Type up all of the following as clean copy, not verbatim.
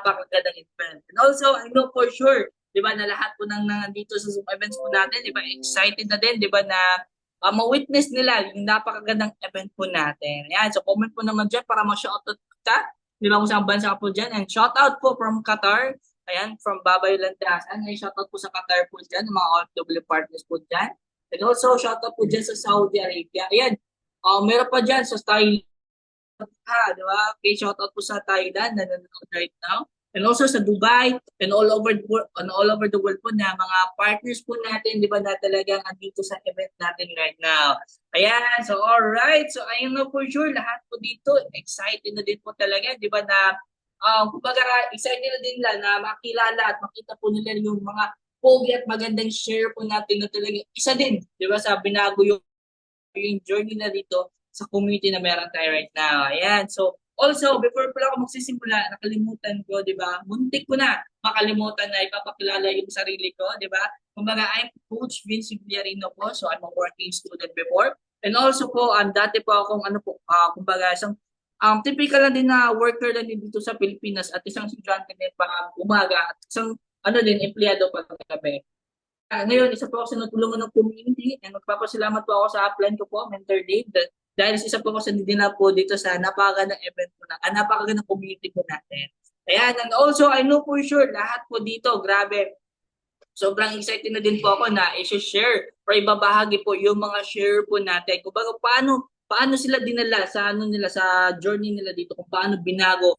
napakagandang event. And also, I know for sure, di ba, na lahat po ng nandito sa Zoom events po natin, di ba, excited na din, di ba, na ma-witness nila yung napakagandang event po natin. Ayan, so comment po naman dyan para ma-shoutout ka, di ba, kung saan bansa ka po dyan. And shoutout po from Qatar, ayan, from Babayo Landasan. Ay, shoutout po sa Qatar po dyan, mga OFW partners po dyan. And also, shoutout po dyan sa Saudi Arabia. Ayan, meron pa dyan sa Thailand, di ba? Okay, shoutout po sa Thailand na nanonood right now. And also sa Dubai and all over the world po na mga partners po natin, di ba, na talagang andito sa event natin right now. Ayan, so alright. So ayun na for sure, lahat po dito, excited na din po talaga, di ba, na kumbaga, excited na din nila na makilala at makita po nila yung mga pogi at magandang share po natin na talaga isa din, di ba, sa binago yung journey na dito sa community na meron tayo right now. Ayan. So, also, before pala ako magsisimula, nakalimutan ko, di ba? Muntik ko na makalimutan na ipapakilala yung sarili ko, di ba? Kumbaga, I'm Coach Vince Villarino po. So, I'm a working student before. And also po, dati po akong, kumbaga, isang typical na din na worker na din dito sa Pilipinas at isang estudyante din pa umaga at isang empleyado pa gabi. Ngayon, isa po ako sa natulungan ng community and magpapasalamat po ako sa upline ko po, Mentor Dave, dahil isa po ako sa nidina po dito sa napakagandang event po napakagandang community po natin. Ayan, and also, I know for sure, lahat po dito, grabe, sobrang excited na din po ako na i-share or ibabahagi po yung mga share po natin. Kung paano sila dinala sa nila sa journey nila dito, kung paano binago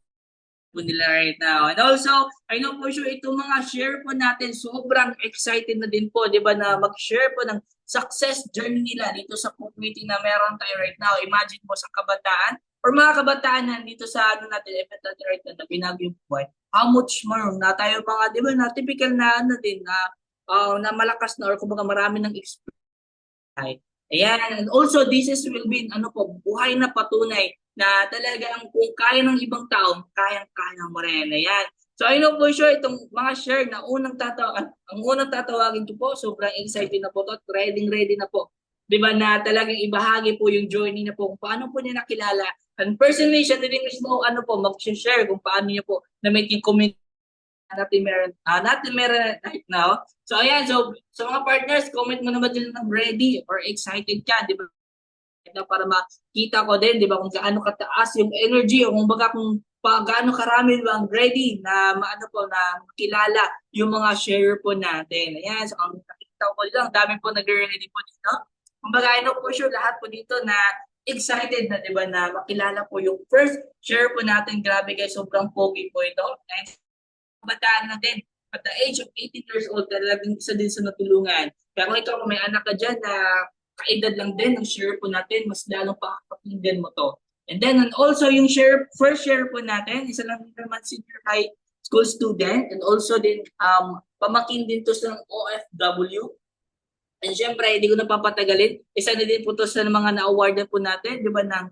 po nila right now. And also, I know for sure itong mga share po natin, sobrang excited na din po, di ba, na mag-share po ng success journey nila dito sa community na meron tayo right now. Imagine mo sa kabataan or mga kabataan na dito sa event natin right now na binago yung buhay. How much more na tayo mga, di ba, na typical na din na malakas na or kumbaga marami ng experience. Ayan. And also, will be, buhay na patunay na talagang kung kaya ng ibang tao, kayang-kaya mo rin. Ayan. So, I know for sure, itong mga share na ang unang tatawagin ko po, sobrang excited na po to, ready na po. Di ba, na talagang ibahagi po yung journey na po, kung paano po niya nakilala. And personally, siya din mismo, mag-share kung paano niya po na-make yung community natin meron right now. So, ayan. So, sa mga partners, comment mo naman din ng ready or excited ka, di ba? Para makita ko din, di ba, kung gaano kataas yung energy o kung baga kung gaano karami bang ready na makilala yung mga share po natin. Ayan, so ang nakita ko lang, dami po nag-ready po dito. Kung baga, I know po sure lahat po dito na excited na, di ba, na makilala po yung first share po natin. Grabe guys, sobrang pogi po ito. And kabataan na din. At the age of 18 years old, talagang isa din sa natulungan. Pero ikaw, kung may anak ka dyan na kaedad lang din ng share po natin, mas lalong pakakapakinggan mo to. And then, and also yung first share po natin, isa lang naman senior high school student, and also din, pamakin din to sa OFW. And syempre, hindi ko na papatagalin, isa na din po to sa mga na-award po natin, di ba, ng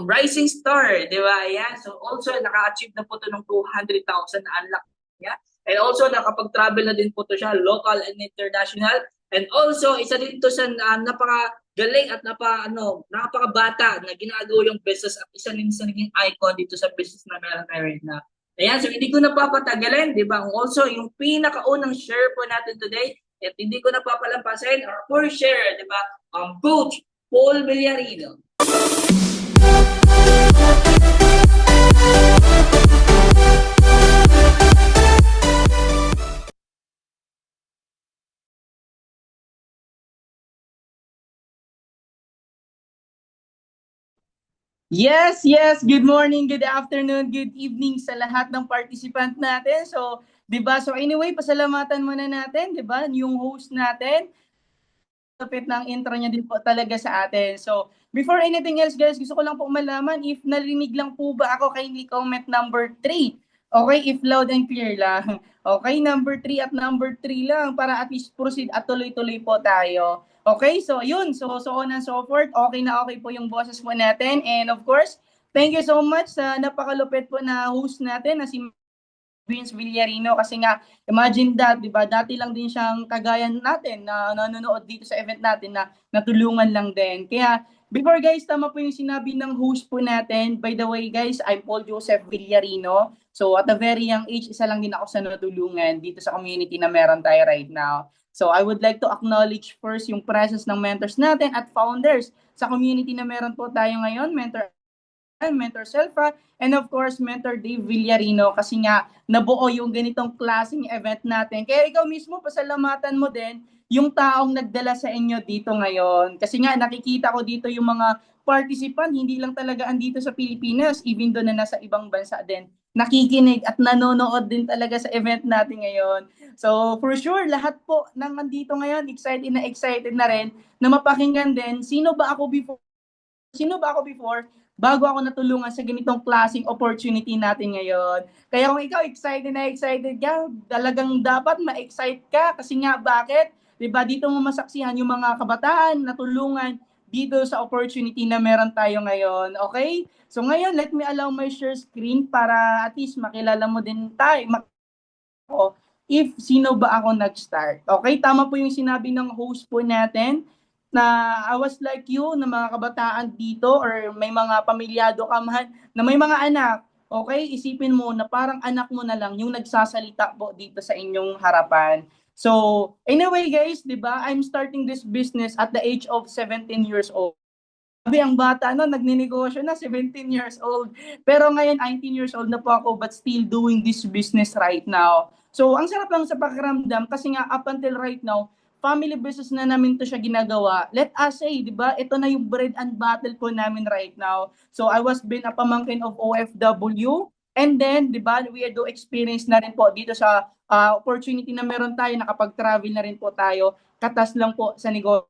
Rising Star, di ba? Ayan. So also, naka-achieve na po to ng 200,000 na unlock niya. And also, nakapag-travel na din po to siya, local and international. And also, isa din to sa napakagaling at napakabata na ginagawa yung business at isa din sa naging icon dito sa business na meron tayo right now. Ayan, so hindi ko na papatagalin, di ba? Also, yung pinakaunang share po natin today, at hindi ko na papalampasin, our first share, di ba? Coach Paul Villarino. Yes, yes. Good morning, good afternoon, good evening sa lahat ng participant natin. So, 'di ba? So anyway, pasalamatan muna natin, 'di ba? Yung host natin. Lapit ng intro niya din po talaga sa atin. So, before anything else, guys, gusto ko lang po malaman if narinig lang po ba ako, kindly comment number 3. Okay, if loud and clear lang. Okay, number 3 at number 3 lang para at least proceed at tuloy-tuloy po tayo. Okay, so yun. So on and so forth. Okay na okay po yung boses po natin. And of course, thank you so much sa napakalupit po na host natin na si Vince Villarino kasi nga imagine that, 'di ba? Dati lang din siyang kagaya natin na nanonood dito sa event natin na natulungan lang din. Kaya Before guys, tama po yung sinabi ng host po natin. By the way guys, I'm Paul Joseph Villarino. So at a very young age, isa lang din ako sa natulungan dito sa community na meron tayo right now. So I would like to acknowledge first yung presence ng mentors natin at founders sa community na meron po tayo ngayon. Mentor Selfa, and of course, Mentor Dave Villarino kasi nga nabuo yung ganitong klaseng event natin. Kaya ikaw mismo, pasalamatan mo din yung taong nagdala sa inyo dito ngayon. Kasi nga nakikita ko dito yung mga participant, hindi lang talaga andito sa Pilipinas, even doon na nasa ibang bansa din. Nakikinig at nanonood din talaga sa event natin ngayon. So for sure, lahat po nang andito ngayon, excited na rin na mapakinggan din sino ba ako before bago ako natulungan sa ganitong klaseng opportunity natin ngayon. Kaya kung ikaw excited ka, talagang dapat ma-excite ka kasi nga bakit? 'Di ba dito mo masaksihan yung mga kabataan natulungan dito sa opportunity na meron tayo ngayon. Okay? So ngayon, let me allow my share screen para at least makilala mo din tayo, if sino ba ako nag-start. Okay, tama po yung sinabi ng host po natin na I was like you, na mga kabataan dito or may mga pamilyado ka man na may mga anak. Okay, isipin mo na parang anak mo na lang yung nagsasalita po dito sa inyong harapan. So, anyway guys, 'di ba? I'm starting this business at the age of 17 years old. Sabi ang bata no, nagninegosyo na 17 years old. Pero ngayon 19 years old na po ako but still doing this business right now. So ang sarap lang sa pakiramdam kasi nga up until right now, family business na namin to siya ginagawa. Let us say, di ba, ito na yung bread and butter po namin right now. So I was been a pamangkin of OFW and then, di ba, we do experience na rin po dito sa opportunity na meron tayo, nakapag-travel na rin po tayo, katas lang po sa negosyo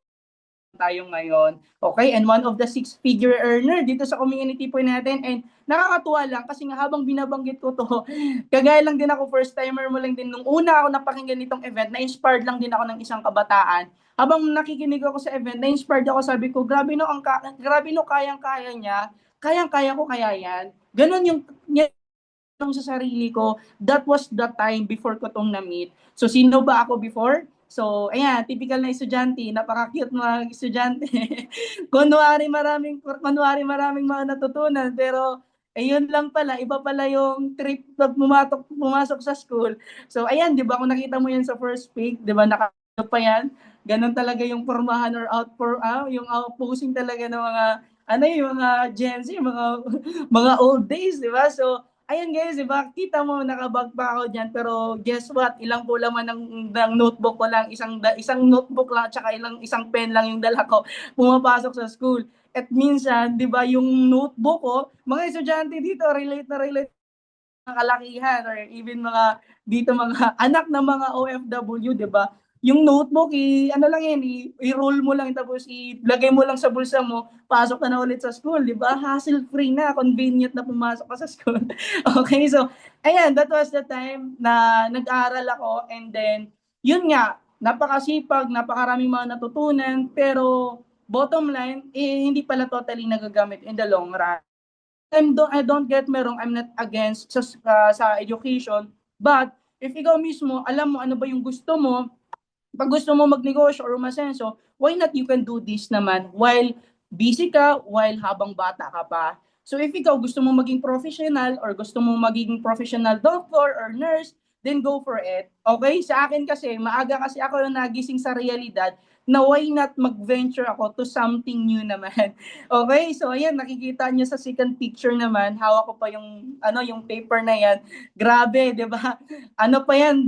tayo ngayon. Okay, and one of the six-figure earner dito sa community po natin. And nakakatuwa lang kasi nga habang binabanggit ko to, kagaya lang din ako, first timer mo lang din. Nung una ako napakinggan nitong event, na-inspired lang din ako ng isang kabataan. Habang nakikinig ako sa event, na-inspired ako, sabi ko, grabe no, grabe no, kayang-kaya niya. Kayang-kaya ko kaya yan. Ganon yung sa sarili ko, that was the time before ko tong na-meet. So, sino ba ako before? So, ayan, typical na estudyante, napaka-cute mga estudyante. kunwari maraming mga natutunan, pero ayun lang pala, iba pala yung trip pag pumasok sa school. So, ayan, di ba, kung nakita mo yan sa first week, di ba, pa yan, ganun talaga yung pormahan or yung outposing talaga ng mga, yung mga Gen Z, mga old days, di ba? So, ayan guys, di ba? Kita mo, nakabag pa ako dyan. Pero guess what? Ilang po laman ng notebook ko lang. Isang notebook lang, tsaka isang pen lang yung dala ko. Pumapasok sa school. At minsan, di ba, yung notebook ko, mga estudyante dito, relate na relate mga kalakihan or even mga anak ng mga OFW, di ba? Yung notebook, ano lang yan, i-roll mo lang tapos ilagay mo lang sa bulsa mo, pasok ka na ulit sa school, di ba? Hassle-free na, convenient na pumasok ka sa school. Okay, so, ayan, that was the time na nag-aaral ako and then, yun nga, napakasipag, napakaraming mga natutunan, pero bottom line, hindi pala totally nagagamit in the long run. I don't get me wrong, I'm not against sa education, but if ikaw mismo, alam mo ano ba yung gusto mo, pag gusto mo magnegosyo or umasenso, why not you can do this naman while busy ka, while habang bata ka pa. So if ikaw gusto mo maging professional or gusto mo maging professional doctor or nurse, then go for it. Okay? Sa akin kasi, maaga kasi ako yung nagising sa realidad na why not mag-venture ako to something new naman. Okay? So ayan, nakikita niyo sa second picture naman, hawak ko pa yung paper na yan. Grabe, 'di ba? Ano pa yan,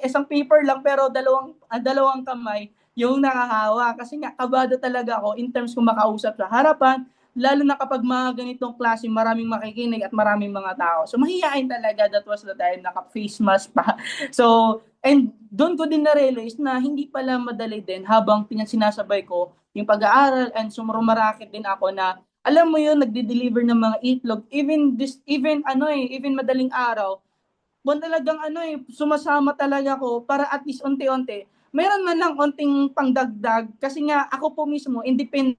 isang paper lang pero dalawang kamay yung nakahawa kasi nga kabado talaga ako in terms kung makausap sa harapan, lalo na kapag mga ganitong klase maraming makikinig at maraming mga tao. So mahihain talaga, that was the time, naka-face mask pa. So, and doon ko din na-realize na hindi pala madali din habang sinasabay ko yung pag-aaral and sumarakit din ako na alam mo yun, nagde-deliver ng mga itlog, even madaling araw, talagang sumasama talaga ako para at least unti-unti, meron man lang onting pangdagdag kasi nga ako po mismo, independent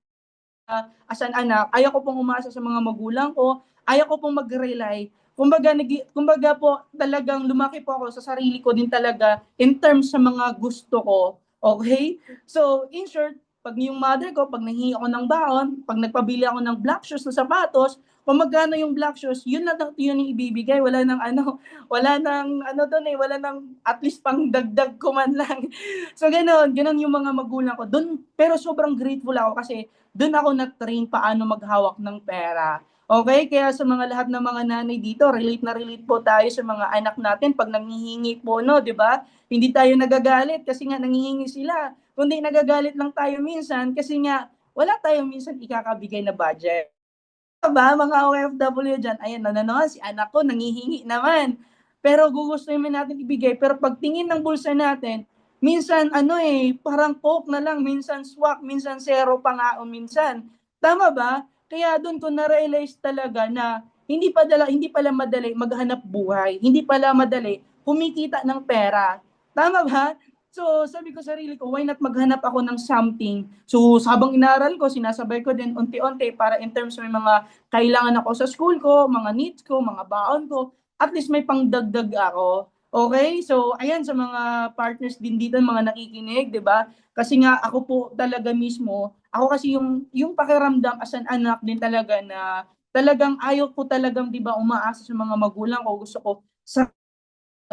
as an anak, ayaw ko pong umasa sa mga magulang ko, ayaw ko pong mag-rely. Kumbaga po, talagang lumaki po ako sa sarili ko din talaga in terms sa mga gusto ko. Okay? So, in short, pag yung mother ko, pag nanghihingi ako ng baon, pag nagpabili ako ng black shoes na sapatos, kung magkano yung black shoes, yun lang yun yung ibibigay. Wala nang ano, wala nang ano doon eh, wala nang at least pang dagdag ko man lang. So ganun yung mga magulang ko. Doon, pero sobrang grateful ako kasi doon ako na-train paano maghawak ng pera. Okay, kaya sa mga lahat ng mga nanay dito, relate na relate po tayo sa mga anak natin pag nanghihingi po, no, 'di ba? Hindi tayo nagagalit kasi nga nanghihingi sila. Kundi nagagalit lang tayo minsan kasi nga wala tayong minsan ikakabigay na budget. Ba, mga OFW dyan, ayan, naman, si anak ko, nangihingi naman. Pero gugustuhin natin ibigay, pero pagtingin ng bulsa natin, minsan, ano eh, parang coke na lang, minsan swak, minsan zero pa nga, o minsan. Tama ba? Kaya doon ko na-realize talaga na hindi pala madali maghanap buhay, hindi pala madali kumikita ng pera. Tama ba? So, sabi ko sarili ko, why not maghanap ako ng something? So, habang inaral ko, sinasabay ko din unti-unti para in terms may mga kailangan ako sa school ko, mga needs ko, mga baon ko, at least may pangdagdag ako. Okay? So, ayan sa mga partners din dito, mga nakikinig, 'di ba? Kasi nga ako po talaga mismo, ako kasi yung pakiramdam as an anak din talaga na talagang ayaw ko talagang 'di ba umaasa sa mga magulang ko. Gusto ko sa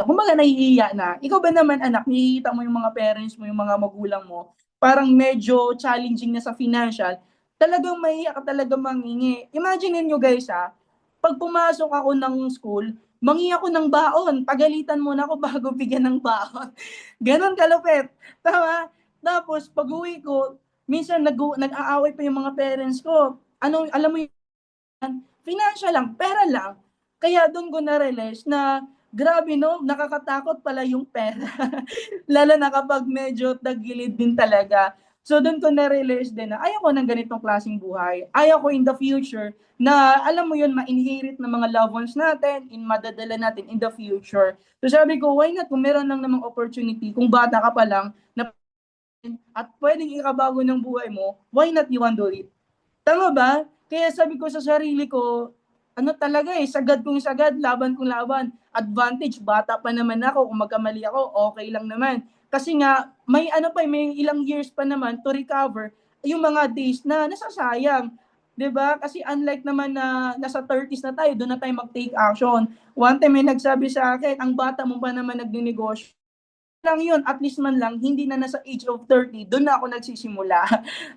kumbaga nahihiya na. Ikaw ba naman anak, nakikita mo yung mga parents mo, yung mga magulang mo, parang medyo challenging na sa financial, talagang mahiya ka talaga mangingi. Imagine niyo guys pag pumasok ako ng school, mangi ako ng baon, pagalitan muna ako bago bigyan ng baon. Ganon kalupit. Tama? Tapos pag uwi ko, minsan nag-aaway pa yung mga parents ko. Ano, alam mo yun, financial lang, pera lang. Kaya doon ko na-realize na grabe no, nakakatakot pala yung pera. Lalo na kapag medyo tagilid din talaga. So doon ko na-realize din na ayaw ko ng ganitong klaseng buhay. Ayaw ko in the future na alam mo yun, ma-inherit ng mga loved ones natin, madadala natin in the future. So sabi ko, why not kung meron lang namang opportunity, kung bata ka pa lang, na at pwedeng ikabago ng buhay mo, why not you want to do it? Tama ba? Kaya sabi ko sa sarili ko, ano talaga eh, sagad kong sagad, laban kong laban. Advantage, bata pa naman ako, kung magkamali ako, okay lang naman. Kasi nga, may ano pa, may ilang years pa naman to recover yung mga days na nasasayang. 'Di ba? Kasi unlike naman na nasa 30s na tayo, doon na tayo mag-take action. One time may nagsabi sa akin, ang bata mo pa naman nagnenegosyo lang yun, at least man lang, hindi na nasa age of 30, doon na ako nagsisimula.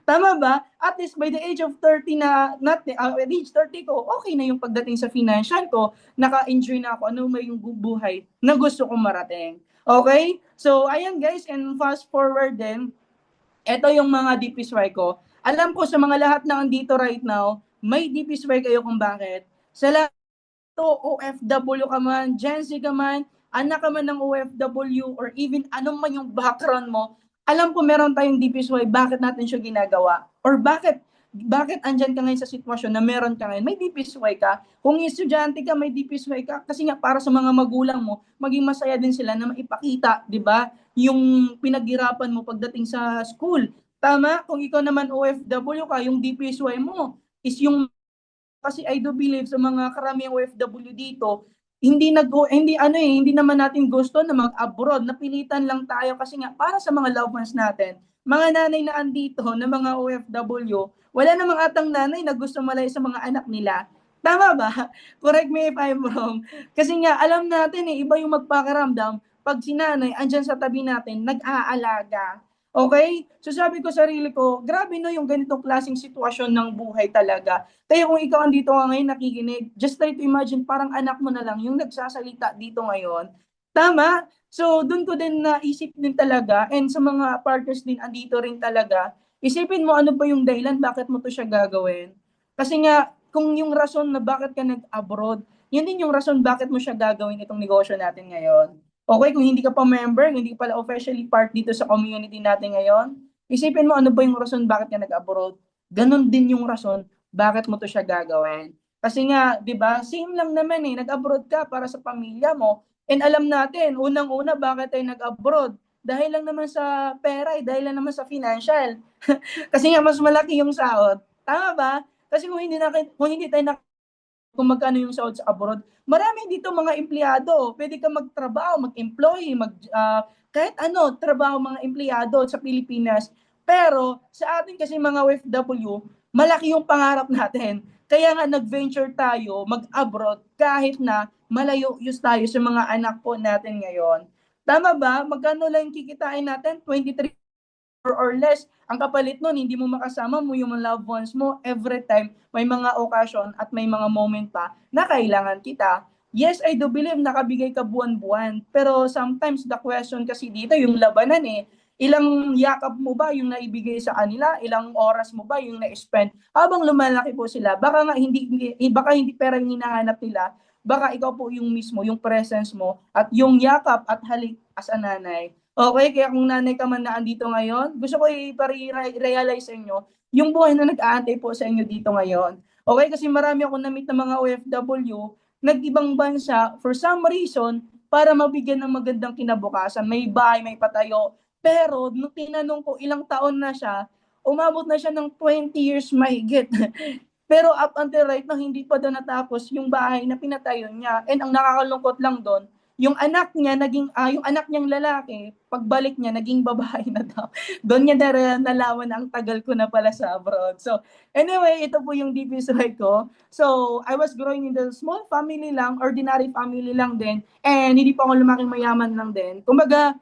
Tama ba? At least by the age of 30 na, not, age 30 ko, okay na yung pagdating sa financial ko, naka-enjoy na ako, ano may yung buhay na gusto kong marating. Okay? So, ayan guys, and fast forward din, ito yung mga DPSY ko. Alam ko sa mga lahat na andito right now, may DPSY kayo kung bakit. Sa lahat to OFW ka man, Gen Z ka man, anak ka man ng OFW, or even anong man yung background mo, alam ko meron tayong DPSY, bakit natin siya ginagawa? Or bakit andyan ka ngayon sa sitwasyon na meron ka ngayon, may DPSY ka. Kung estudyante ka, may DPSY ka. Kasi nga para sa mga magulang mo, maging masaya din sila na maipakita, di ba? Yung pinaghirapan mo pagdating sa school. Tama? Kung ikaw naman OFW ka, yung DPSY mo is yung kasi I do believe sa mga karamihang OFW dito, hindi naman natin gusto na mag-abroad, napilitan lang tayo kasi nga para sa mga loved ones natin. Mga nanay na andito na mga OFW, wala namang atang nanay na gusto malay sa mga anak nila. Tama ba? Correct me if I'm wrong. Kasi nga alam natin iba yung magpakiramdam pag si nanay andyan sa tabi natin, nag-aalaga. Okay? So sabi ko sarili ko, grabe no yung ganitong klaseng sitwasyon ng buhay talaga. Kaya kung ikaw andito ka ngayon nakikinig, just try to imagine parang anak mo na lang yung nagsasalita dito ngayon. Tama? So doon ko din naisip din talaga, and sa mga partners din andito rin talaga, isipin mo ano ba yung dahilan bakit mo to siya gagawin. Kasi nga, kung yung rason na bakit ka nag-abroad, yun din yung rason bakit mo siya gagawin itong negosyo natin ngayon. Okay, kung hindi ka pa member, hindi ka pala officially part dito sa community natin ngayon, isipin mo ano ba yung rason bakit ka nag-abroad. Ganon din yung rason bakit mo to siya gagawin. Kasi nga, 'di ba? Same lang naman nag-abroad ka para sa pamilya mo. And alam natin, unang-una bakit tayo nag-abroad? Dahil lang naman sa pera, dahil lang naman sa financial. Kasi nga mas malaki yung sahod. Tama ba? Kasi kung hindi tayo kung magkano yung sahod sa abroad. Marami dito mga empleyado. Pwede ka magtrabaho, mag-employee, kahit ano, trabaho mga empleyado sa Pilipinas. Pero sa atin kasi mga OFW, malaki yung pangarap natin. Kaya nga nag-venture tayo, mag-abroad, kahit na malayo tayo sa mga anak po natin ngayon. Tama ba? Magkano lang kikitain natin? 23 or less. Ang kapalit nun, hindi mo makasama mo yung loved ones mo every time may mga occasion at may mga moment pa na kailangan kita. Yes, I do believe nakabigay ka buwan-buwan. Pero sometimes the question kasi dito, yung labanan eh, ilang yakap mo ba yung naibigay sa kanila? Ilang oras mo ba yung na-spend? Habang lumalaki po sila, baka hindi pera yung hinahanap nila, baka ikaw po yung mismo, yung presence mo, at yung yakap at halik as a nanay. Okay, kaya kung nanay ka man na andito ngayon, gusto ko i-realize sa inyo yung buhay na nag-aantay po sa inyo dito ngayon. Okay, kasi marami akong na-meet ng mga OFW, nag-ibang bansa for some reason para mabigyan ng magandang kinabukasan. May bahay, may patayo. Pero nung tinanong ko ilang taon na siya, umabot na siya ng 20 years mahigit. Pero up until right now, hindi pa daw natapos yung bahay na pinatayo niya. And ang nakakalungkot lang doon, yung anak niya yung anak niyang lalaki, pagbalik niya naging babae na daw. Doon niya nalaman na ang tagal ko na pala sa abroad. So, anyway, ito po yung deep story ko. So, I was growing in the small family lang, ordinary family lang din, and hindi pa ako lumaking mayaman lang din. Kumbaga,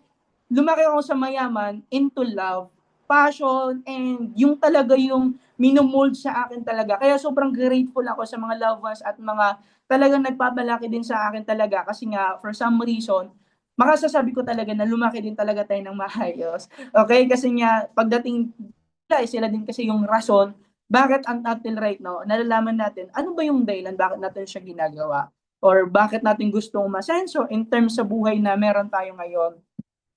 lumaki ako sa mayaman into love, passion, and yung talaga yung minomold sa akin talaga. Kaya sobrang grateful ako sa mga loved ones at mga talagang nagpapalaki din sa akin talaga kasi nga for some reason, makasasabi ko talaga na lumaki din talaga tayo ng maayos. Okay? Kasi nga pagdating nila, sila din kasi yung rason bakit until right now, nalalaman natin ano ba yung dahilan bakit natin siya ginagawa or bakit natin gustong masenso in terms sa buhay na meron tayo ngayon.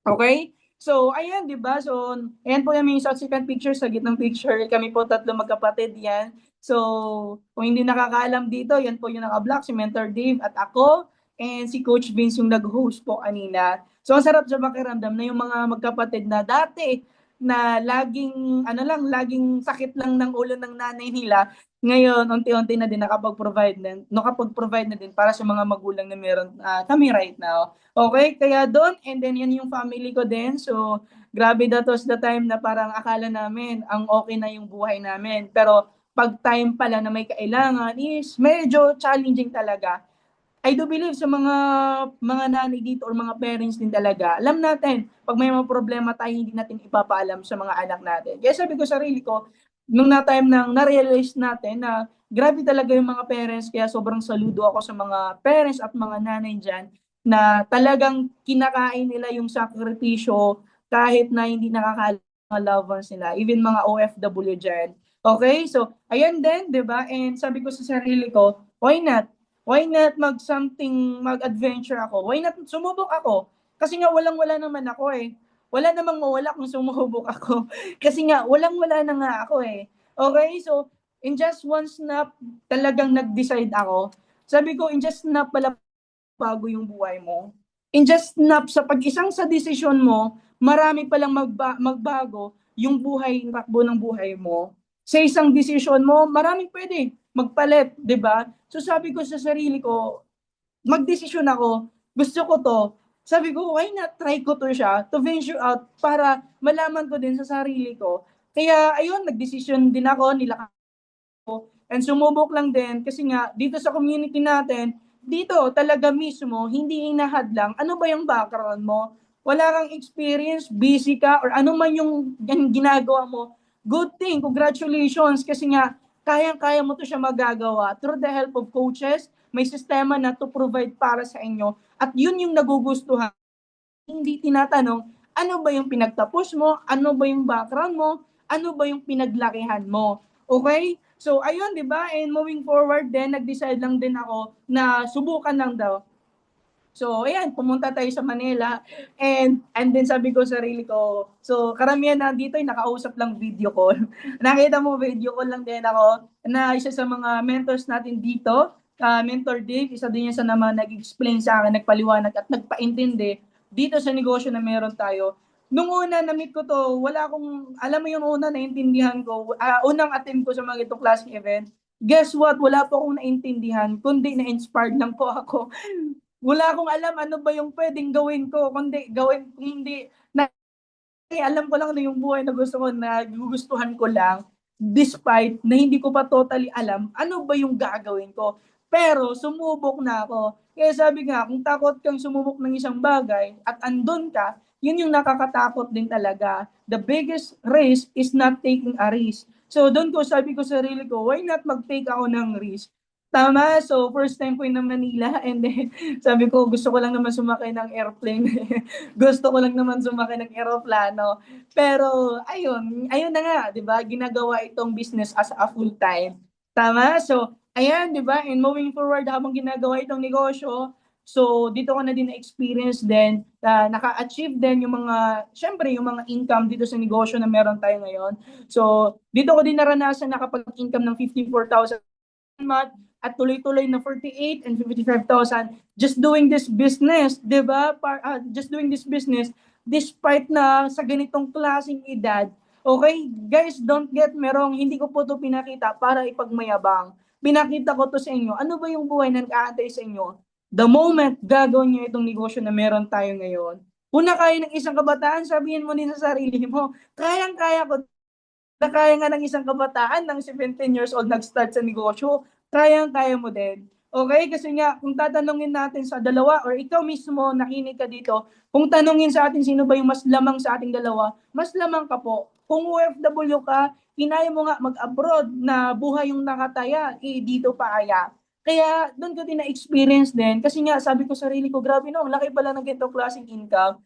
Okay? So, ayan, di ba? So, ayan po yung mga subsequent pictures sa gitnang picture. Kami po tatlo magkapatid yan. So, kung hindi nakakaalam dito, yan po yung naka-block, si Mentor Dave at ako. And si Coach Vince yung nag-host po kanina. So, ang sarap sa makiramdam na yung mga magkapatid na dati na laging sakit lang ng ulo ng nanay nila. Ngayon, unti-unti na din nakapag-provide na din para sa mga magulang na meron kami right now. Okay, kaya doon, and then yan yung family ko din. So, grabe that was the time na parang akala namin ang okay na yung buhay namin. Pero pag time pala na may kailangan is medyo challenging talaga. I do believe sa mga nanay dito or mga parents din talaga, alam natin, pag may mga problema tayo, hindi natin ipapaalam sa mga anak natin. Kaya sabi ko sarili ko, nung na-time nang na-realize natin na grabe talaga yung mga parents, kaya sobrang saludo ako sa mga parents at mga nanay dyan, na talagang kinakain nila yung sakripisyo kahit na hindi nakakaalam mga loved ones nila, even mga OFW dyan. Okay, so ayan din, di ba? And sabi ko sa sarili ko, why not? Why not mag-adventure ako? Why not sumubok ako? Kasi nga walang-wala naman ako eh. Wala namang mawala kung sumubok ako. Kasi nga walang-wala na nga ako eh. Okay, so in just one snap, talagang nag-decide ako. Sabi ko, in just snap pala bago yung buhay mo. In just snap, sa pag-isang sa desisyon mo, marami palang magbago yung buhay, yung takbo ng buhay mo. Sa isang desisyon mo, maraming pwede magpalit, di ba? So sabi ko sa sarili ko, magdesisyon ako, gusto ko to. Sabi ko, why not try ko to siya, to venture out, para malaman ko din sa sarili ko. Kaya ayun, nagdesisyon din ako, nila and sumubok lang din kasi nga dito sa community natin, dito talaga mismo, hindi inahadlang ano ba yung background mo. Wala kang experience, busy ka, or ano man yung ginagawa mo, good thing, congratulations, kasi nga kayang-kaya mo to siya magagawa through the help of coaches, may sistema na to provide para sa inyo, at yun yung nagugustuhan. Hindi tinatanong, ano ba yung pinagtapos mo, ano ba yung background mo, ano ba yung pinaglakihan mo. Okay? So, ayun, di ba? And moving forward then nag-decide lang din ako na subukan lang daw. So, ayan, pumunta tayo sa Manila. And then sabi ko sa sarili ko, so karamihan na dito ay nakausap lang video call. Nakita mo, video call lang din ako na isa sa mga mentors natin dito, Mentor Dave, isa din yan sa naman nag-explain sa akin, nagpaliwanag at nagpaintindi dito sa negosyo na meron tayo. Nung una na-meet ko to, wala akong, alam mo yung una naintindihan ko, unang attempt ko sa mga itong klaseng event, guess what? Wala po akong naintindihan, kundi na-inspired lang po ako. Wala akong alam ano ba yung pwedeng gawin ko, kundi gawin, hindi alam ko lang na yung buhay na gusto ko, na gugustuhan ko lang, despite na hindi ko pa totally alam ano ba yung gagawin ko. Pero sumubok na ako. Kaya sabi nga, kung takot kang sumubok ng isang bagay at andun ka, yun yung nakakatakot din talaga. The biggest risk is not taking a risk. So doon ko sabi ko sa sarili ko, why not mag-take ako ng risk? Tama, so first time ko yun na Manila, and then sabi ko gusto ko lang naman sumakay ng airplane. Gusto ko lang naman sumakay ng eroplano. Pero ayun na nga, 'di ba? Ginagawa itong business as a full time. Tama? So, ayan, 'di ba? And moving forward habang ginagawa itong negosyo, so dito ko na din na-experience din, naka-achieve din yung mga, syempre yung mga income dito sa negosyo na meron tayo ngayon. So, dito ko din naranasan nakapag-income ng 54,000 month at tuloy-tuloy na 48 and 55,000 just doing this business, 'di ba? Just doing this business despite na sa ganitong klaseng edad. Okay, guys, don't get me wrong, hindi ko po 'to pinakita para ipagmayabang. Pinakita ko 'to sa inyo. Ano ba yung buhay na nag-aantay sa inyo? The moment gagawin niyo itong negosyo na meron tayo ngayon, kung na kaya ng isang kabataan, sabihin mo din sa sarili mo, kayang-kaya ko na kaya nga ng isang kabataan ng 17 years old nag-start sa negosyo, kayang-kaya mo din. Okay? Kasi nga, kung tatanungin natin sa dalawa or ikaw mismo nakinig ka dito, kung tanungin sa atin sino ba yung mas lamang sa ating dalawa, mas lamang ka po. Kung OFW ka, kinaya mo nga mag-abroad na buhay yung nakataya, dito pa kaya. Kaya doon ko din na-experience din. Kasi nga, sabi ko sarili ko, grabe no, laki pala ng ganitong klaseng income.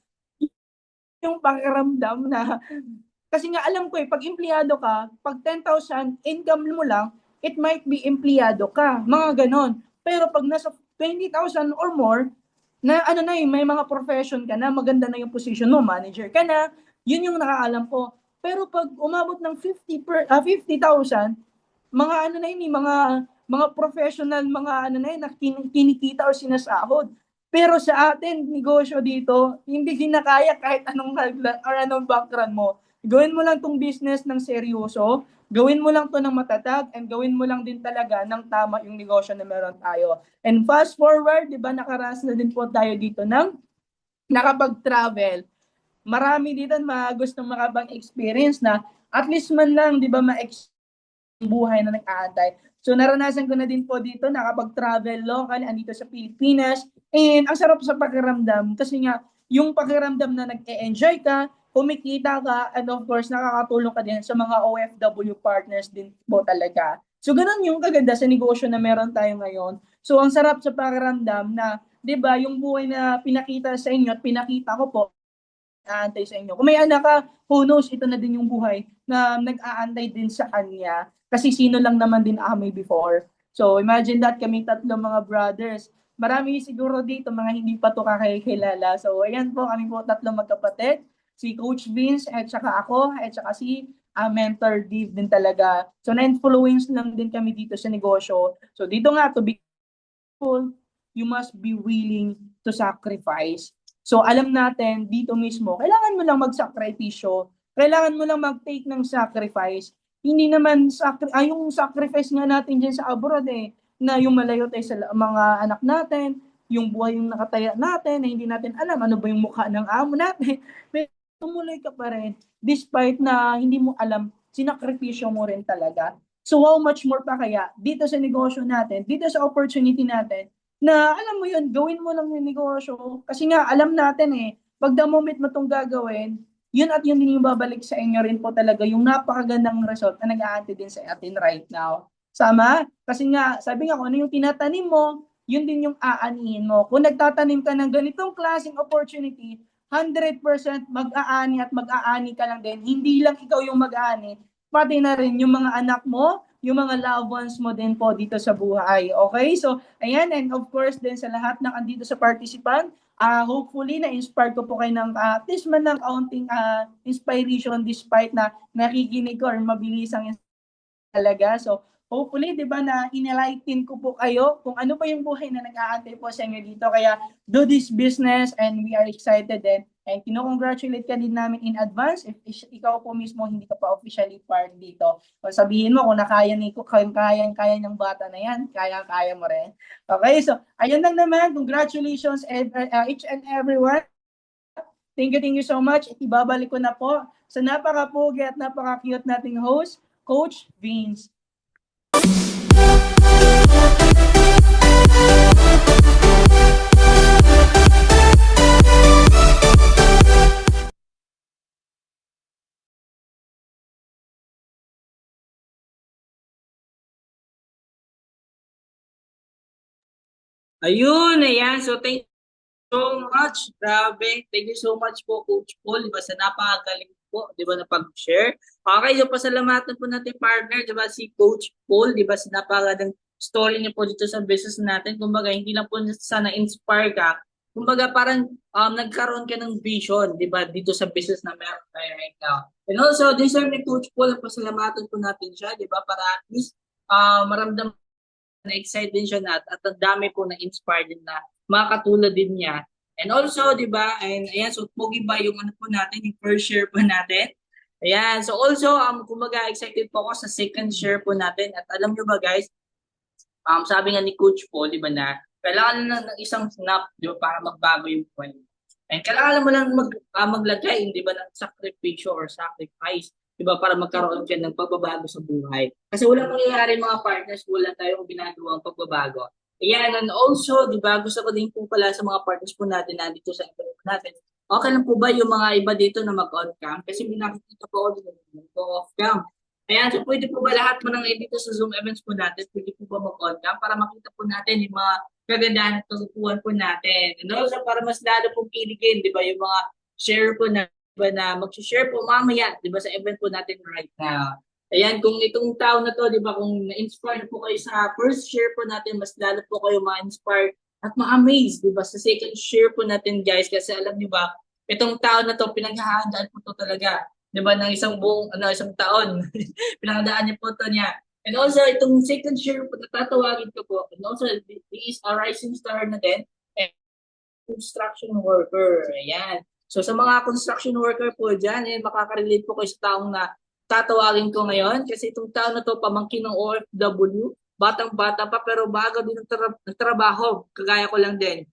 Yung pakiramdam na kasi nga alam ko pag empleyado ka, pag 10,000 income mo lang, it might be empleyado ka, mga ganon. Pero pag nasa 20,000 or more, na ano na may mga profession ka na, maganda na yung position mo, manager ka na, yun yung nakaalam ko. Pero pag umabot ng 50,000, mga ano na yun, mga professional, mga ano na yun, na kinikita o sinasahod. Pero sa atin, negosyo dito, hindi kinakaya kahit anong or anong background mo. Gawin mo lang tong business ng seryoso, gawin mo lang to ng matatag, and gawin mo lang din talaga ng tama yung negosyo na meron tayo. And fast forward, di ba, nakaranas na din po tayo dito ng nakapag-travel. Marami dito na gustong makabang experience na at least man lang, di ba, buhay na nag-aantay. So naranasan ko na din po dito nakapag-travel local andito sa Pilipinas, and ang sarap sa pakiramdam kasi nga yung pakiramdam na nag-e-enjoy ka, kumikita ka, and of course nakakatulong ka din sa mga OFW partners din po talaga. So ganun yung kaganda sa negosyo na meron tayo ngayon. So ang sarap sa pakiramdam na 'di ba yung buhay na pinakita sa inyo at pinakita ko po nag-aantay sa inyo. Kung may anak ka, who knows, ito na din yung buhay na nag-aantay din sa kanya. Kasi sino lang naman din kami before. So imagine that, kami tatlo mga brothers. Marami siguro dito mga hindi pa to kakilala. So ayan po, kami po tatlo magkapatid. Si Coach Vince at saka ako at saka si Mentor Dave din talaga. So na-influence lang din kami dito sa negosyo. So dito nga, to be successful, you must be willing to sacrifice. So alam natin dito mismo, kailangan mo lang magsakripisyo, kailangan mo lang mag-take ng sacrifice. Hindi naman yung sacrifice nga natin diyan sa abroad na yung malayo tayo sa mga anak natin, yung buhay yung nakataya natin, na hindi natin alam ano ba yung mukha ng amo natin. Pero tumuloy ka pa rin despite na hindi mo alam, sinakripisyo mo rin talaga. So how much more pa kaya dito sa negosyo natin, dito sa opportunity natin, na alam mo yun, gawin mo lang yung negosyo. Kasi nga, alam natin pag the moment mo itong gagawin, yun at yun din yung babalik sa inyo rin po talaga yung napakagandang result na nag-aantay din sa atin right now. Sama? Kasi nga, sabi nga, kung ano yung tinatanim mo, yun din yung aanihin mo. Kung nagtatanim ka ng ganitong klaseng opportunity, 100% mag-aani at mag-aani ka lang din. Hindi lang ikaw yung mag-aani, pati na rin yung mga anak mo, yung mga loved ones mo din po dito sa buhay. Okay? So, ayan, and of course, din sa lahat ng andito sa participant, hopefully, na-inspire ko po kayo ng at least man ng kaunting inspiration despite na nakikinig ko or mabilis ang talaga. So, hopefully, di ba, na inenlighten ko po kayo kung ano pa yung buhay na nag-aantay po sa inyo dito. Kaya, do this business and we are excited din. And kino-congratulate ka din namin in advance if ikaw po mismo hindi ka pa officially part dito. O sabihin mo kung nakaya ni ko, kaya ng bata na yan, kaya mo rin. Okay, so ayun lang naman. Congratulations each and everyone. Thank you so much. Ibabalik ko na po sa napaka-pogi at napaka-cute nating host, Coach Vince. Ayun, ayan. So, thank you so much. Grabe. Thank you so much po, Coach Paul. Di ba, sa napakagaling po, di ba, na pag-share. Okay, so pasalamatan po natin partner, di ba, si Coach Paul, di ba, sa napakagandang story niya po dito sa business natin. Kumbaga, hindi lang po sana inspire ka. Kumbaga, parang nagkaroon ka ng vision, di ba, dito sa business na meron tayo right now. And also, deserve ni Coach Paul, pasalamatan po natin siya, di ba, para at least maramdaman na-excite din siya at ang dami po na-inspire din na makakatulad din niya. And also, di ba, and ayan, so pogi ba yung ano po natin, yung first share po natin. Ayan, so also, kumbaga excited po ako sa second share po natin. At alam nyo ba guys, sabi nga ni Coach Paul, di ba na, kailangan na ng isang snap, di ba, para magbago yung buhay. And kailangan mo lang maglagay, di ba, ng sakripisyo or sacrifice, di ba, para magkaroon ka ng pagbabago sa buhay. Kasi walang mangyayari mga partners, wala tayong ginagawang pagbabago. Ayan, and also, di ba, gusto ko din po pala sa mga partners po natin nandito sa event natin. Okay lang po ba yung mga iba dito na mag-on cam? Kasi may nakikita po ako dito mag-off cam. Ayan, so pwede po ba lahat mo nang dito sa Zoom events po natin, pwede po ba mag-on cam para makita po natin yung mga kagandahan at kasukuhan po natin. And also, para mas lalo pong kiligin, di ba, yung mga share po na, diba, na mag-share po mamaya, di ba, sa event po natin right now. Ayan, kung itong taon na to, di ba, kung na-inspire po kayo sa first share po natin, mas lalo po kayo ma-inspire at ma-amaze, di ba, sa second share po natin, guys, kasi alam niyo ba, itong taon na to, pinaghahandaan po to talaga, di ba, ng isang buong, isang taon, pinaghahandaan niyo po to niya. And also, itong second share po, natatawagin ko po, and also, this is a rising star na din, and construction worker, ayan. So, sa mga construction worker po dyan, makakarelate po kayo sa taong na tatawagin ko ngayon kasi itong taon na to pamangkin ng OFW, batang-bata pa pero bago din nagtrabaho, kagaya ko lang din.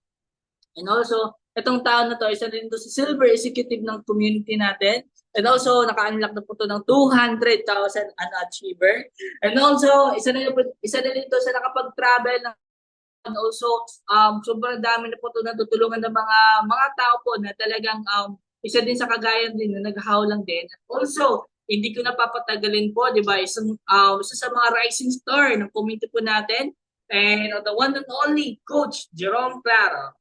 And also, itong taon na to, isa din to sa silver executive ng community natin. And also, naka-unlock na po to ng 200,000 unachiever. And also, isa na din to sa nakapag-travel ng and also sobrang dami na po to natutulungan ng mga tao po na talagang isa din sa kagaya din na naghahaw din. And also, hindi ko napapatagalin po, di ba? Isa sa mga rising star ng community po natin. And the one and only Coach Jerome Claro.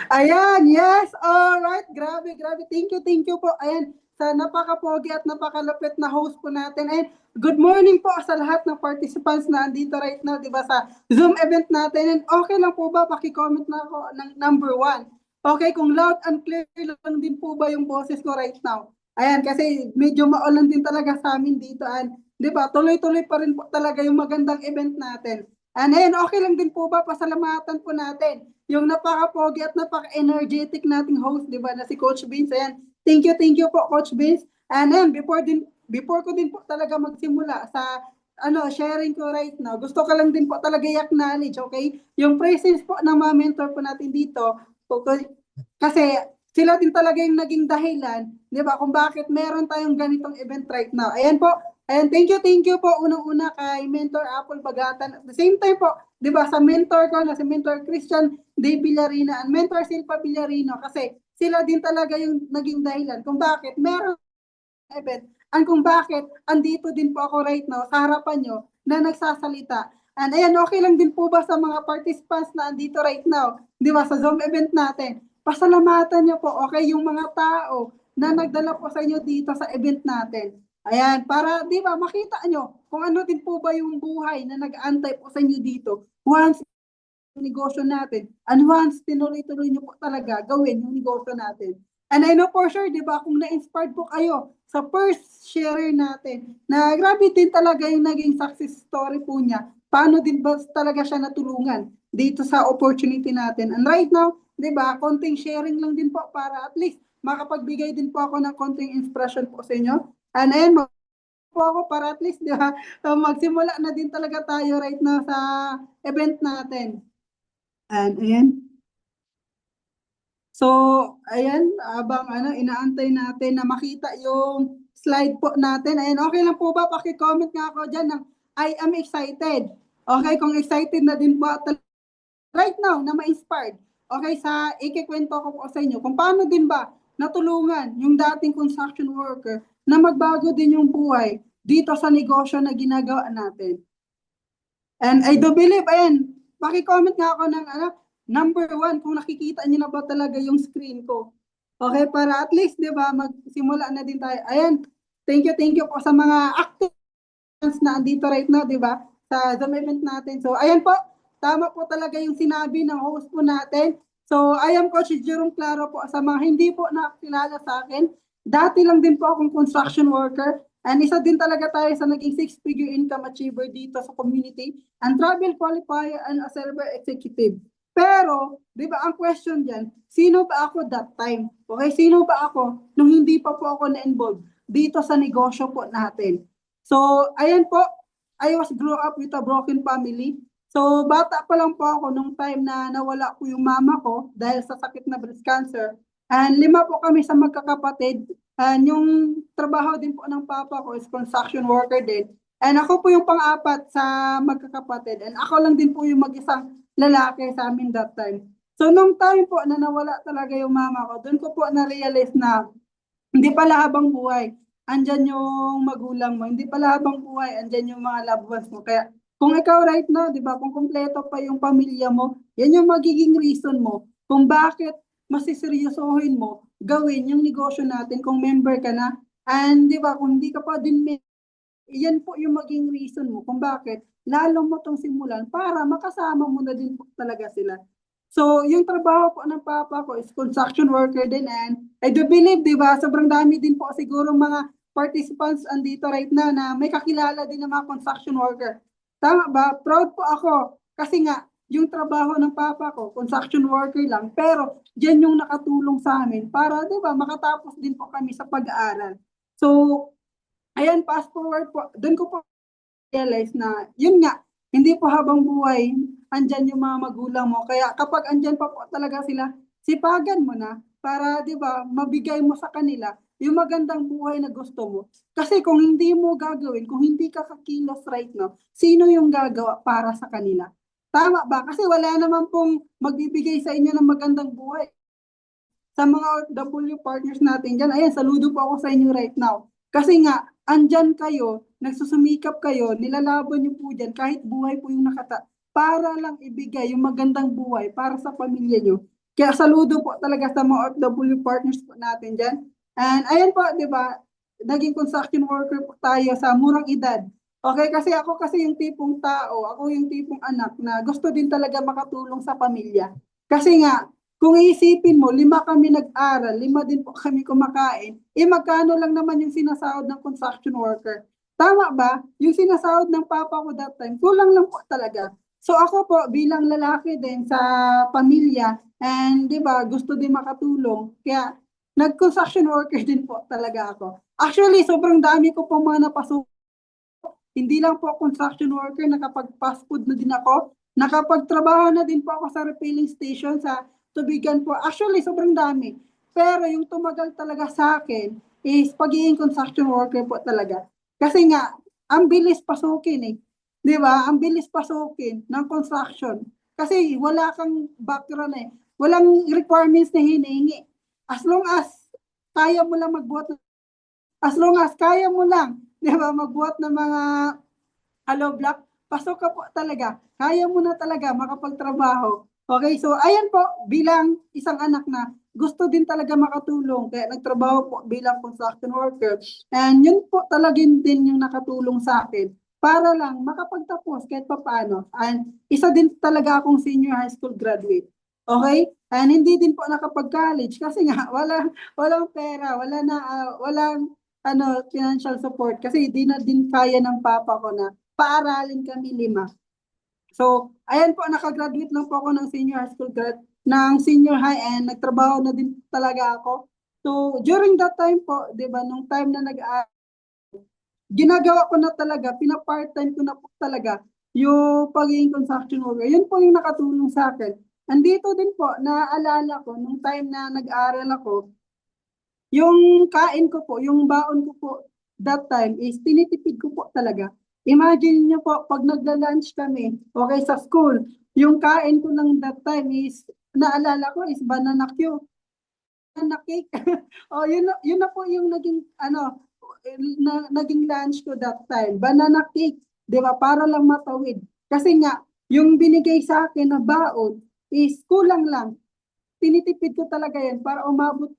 Ayan, yes, alright, grabe, grabe, thank you po, ayan, sa napaka-pogi at napakalupit na host po natin, and good morning po sa lahat ng participants na andito right now, di ba, sa Zoom event natin, and okay lang po ba, paki-comment na ako ng number 1, okay, kung loud and clear lang din po ba yung boses ko right now, ayan, kasi medyo maulan din talaga sa amin dito, and di ba, tuloy-tuloy pa rin po talaga yung magandang event natin, and ayan, okay lang din po ba, pasalamatan po natin, yung napaka-pogi at napaka-energetic nating host, di ba, na si Coach Vince. Ayan. Thank you po, Coach Vince. And then, before ko din po talaga magsimula sa sharing ko right now, gusto ko lang din po talaga i-acknowledge, okay? Yung presence po ng mga mentor po natin dito, kasi sila din talaga yung naging dahilan, di ba, kung bakit meron tayong ganitong event right now. Ayan po. And thank you po unang-una kay Mentor Apple Bagatan. At the same time po, 'di ba, sa mentor ko na si Mentor Christian De Villarina and Mentor Silva Villarino kasi sila din talaga yung naging dahilan kung bakit meron event and kung bakit andito din po ako right now sa harapan nyo na nagsasalita. And ayan, okay lang din po ba sa mga participants na andito right now, 'di ba, sa Zoom event natin? Pasalamatan nyo po, okay, yung mga tao na nagdala po sa inyo dito sa event natin. Ayan, para, di ba, makita nyo kung ano din po ba yung buhay na nag-aantay po sa inyo dito. Once yung negosyo natin, and once tinuloy-tuloy nyo po talaga gawin yung negosyo natin. And I know for sure, di ba, kung na-inspired po kayo sa first sharer natin, na grabe din talaga yung naging success story po niya. paano din ba talaga siya natulungan dito sa opportunity natin. And right now, di ba, konting sharing lang din po para at least makapagbigay din po ako ng konting inspiration po sa inyo. And ayun, po ako para at least, di ba, magsimula na din talaga tayo right now sa event natin. And ayan. So, ayan, abang inaantay natin na makita yung slide po natin. Ayan, okay lang po ba? Paki-comment nga ako dyan ng I am excited. Okay, kung excited na din po right now na ma-inspired. Okay, sa ikikwento ko po sa inyo kung paano din ba natulungan yung dating construction worker na magbago din yung buhay dito sa negosyo na ginagawa natin. And I do believe, ayan, paki-comment nga ako ng number 1 kung nakikita niyo na ba talaga yung screen ko. Okay, para at least, di ba, magsimula na din tayo. Ayan, thank you po sa mga active na andito right now, di ba, sa Zoom event natin. So, ayan po, tama po talaga yung sinabi ng host po natin. So, I am Coach Jerome Claro po sa mga hindi po nakakilala sa akin. Dati lang din po akong construction worker. And isa din talaga tayo sa naging 6-figure income achiever dito sa community. And travel qualifier and a silver executive. Pero, di ba, ang question dyan, sino ba ako that time? Okay, sino ba ako nung hindi pa po ako na-involve dito sa negosyo po natin? So, ayan po, I was grew up with a broken family. So, bata pa lang po ako nung time na nawala po yung mama ko dahil sa sakit na breast cancer. And 5 po kami sa magkakapatid. And yung trabaho din po ng papa ko is construction worker din. And ako po yung pang-apat sa magkakapatid. And ako lang din po yung mag-isang lalaki sa amin that time. So, nung time po na nawala talaga yung mama ko, doon ko po na-realize na hindi pala habang buhay, andyan yung magulang mo. Hindi pala habang buhay, andyan yung mga loved ones mo. Kaya kung ikaw right now, di ba, kung kumpleto pa yung pamilya mo, yan yung magiging reason mo kung bakit masiseryosohin mo gawin yung negosyo natin kung member ka na. And di ba, kung hindi ka pa din yan po yung maging reason mo kung bakit lalo mo itong simulan para makasama mo na din po talaga sila. So, yung trabaho po ng papa ko is construction worker din and I do believe, di ba, sobrang dami din po siguro mga participants andito right now na may kakilala din ng mga construction worker. Tama ba? Proud po ako kasi nga, yung trabaho ng papa ko, construction worker lang, pero dyan yung nakatulong sa amin para, di ba, makatapos din po kami sa pag-aaral. So, ayan, fast forward po, doon ko po realize na, yun nga, hindi po habang buhay, andyan yung mga magulang mo. Kaya kapag andyan pa po talaga sila, sipagan mo na para, di ba, mabigay mo sa kanila yung magandang buhay na gusto mo. Kasi kung hindi mo gagawin, kung hindi ka kakilos right now, sino yung gagawa para sa kanila? Tama ba? Kasi wala naman pong magbibigay sa inyo ng magandang buhay. Sa mga OFW partners natin dyan, ayan, saludo po ako sa inyo right now. Kasi nga, andyan kayo, nagsusumikap kayo, nilalaban niyo po dyan, kahit buhay po yung para lang ibigay yung magandang buhay para sa pamilya niyo. Kaya saludo po talaga sa mga OFW partners po natin dyan. And ayan po, di ba, naging construction worker po tayo sa murang edad. Okay, kasi ako yung tipong tao, ako yung tipong anak na gusto din talaga makatulong sa pamilya. Kasi nga, kung iisipin mo, 5 kami nag-aral, 5 din po kami kumakain, magkano lang naman yung sinasahod ng construction worker? Tama ba? Yung sinasahod ng papa ko that time, kulang lang po talaga. So ako po, bilang lalaki din sa pamilya, and di ba, gusto din makatulong, kaya nag-construction worker din po talaga ako. Actually, sobrang dami ko po mga napasok. Hindi lang po construction worker, nakapag-fast food na din ako. Nakapagtrabaho na din po ako sa refilling station sa Tubigan po. Actually, sobrang dami. Pero yung tumagal talaga sa akin is pagiging construction worker po talaga. Kasi nga, ang bilis pasukin eh. Di ba? Ang bilis pasukin ng construction. Kasi wala kang background eh. Walang requirements na hinihingi. As long as kaya mo lang magbuhat, as long as kaya mo lang, di ba, magbuhat ng mga hollow block, pasok ka po talaga. Kaya mo na talaga makapagtrabaho. Okay, so ayan po, bilang isang anak na gusto din talaga makatulong, kaya nagtrabaho po bilang construction worker. And yun po talaga din yung nakatulong sa akin para lang makapagtapos kahit papaano. And isa din talaga akong senior high school graduate. Okay? And hindi din po nakapag-college kasi nga walang pera, walang financial support kasi di na din kaya ng papa ko na paaralin kami 5. So, ayan po, nakagraduate lang po ako ng senior high school ng senior high and nagtrabaho na din talaga ako. So, during that time po, di ba, nung time na ginagawa ko na talaga, pina-part-time ko na po talaga yung pagiging construction worker. Yun po yung nakatulong sa akin. Andito din po, naaalala ko, nung time na nag-aaral ako, yung kain ko po, yung baon ko po that time is tinitipid ko po talaga. Imagine niyo po, pag nagla-lunch kami, okay, sa school, yung kain ko ng that time is, naalala ko is banana Q, banana cake. Oh, yun na po yung naging, naging lunch ko that time. Banana cake, di ba? Para lang matawid. Kasi nga, yung binigay sa akin na baon is kulang lang. Tinitipid ko talaga yan para umabot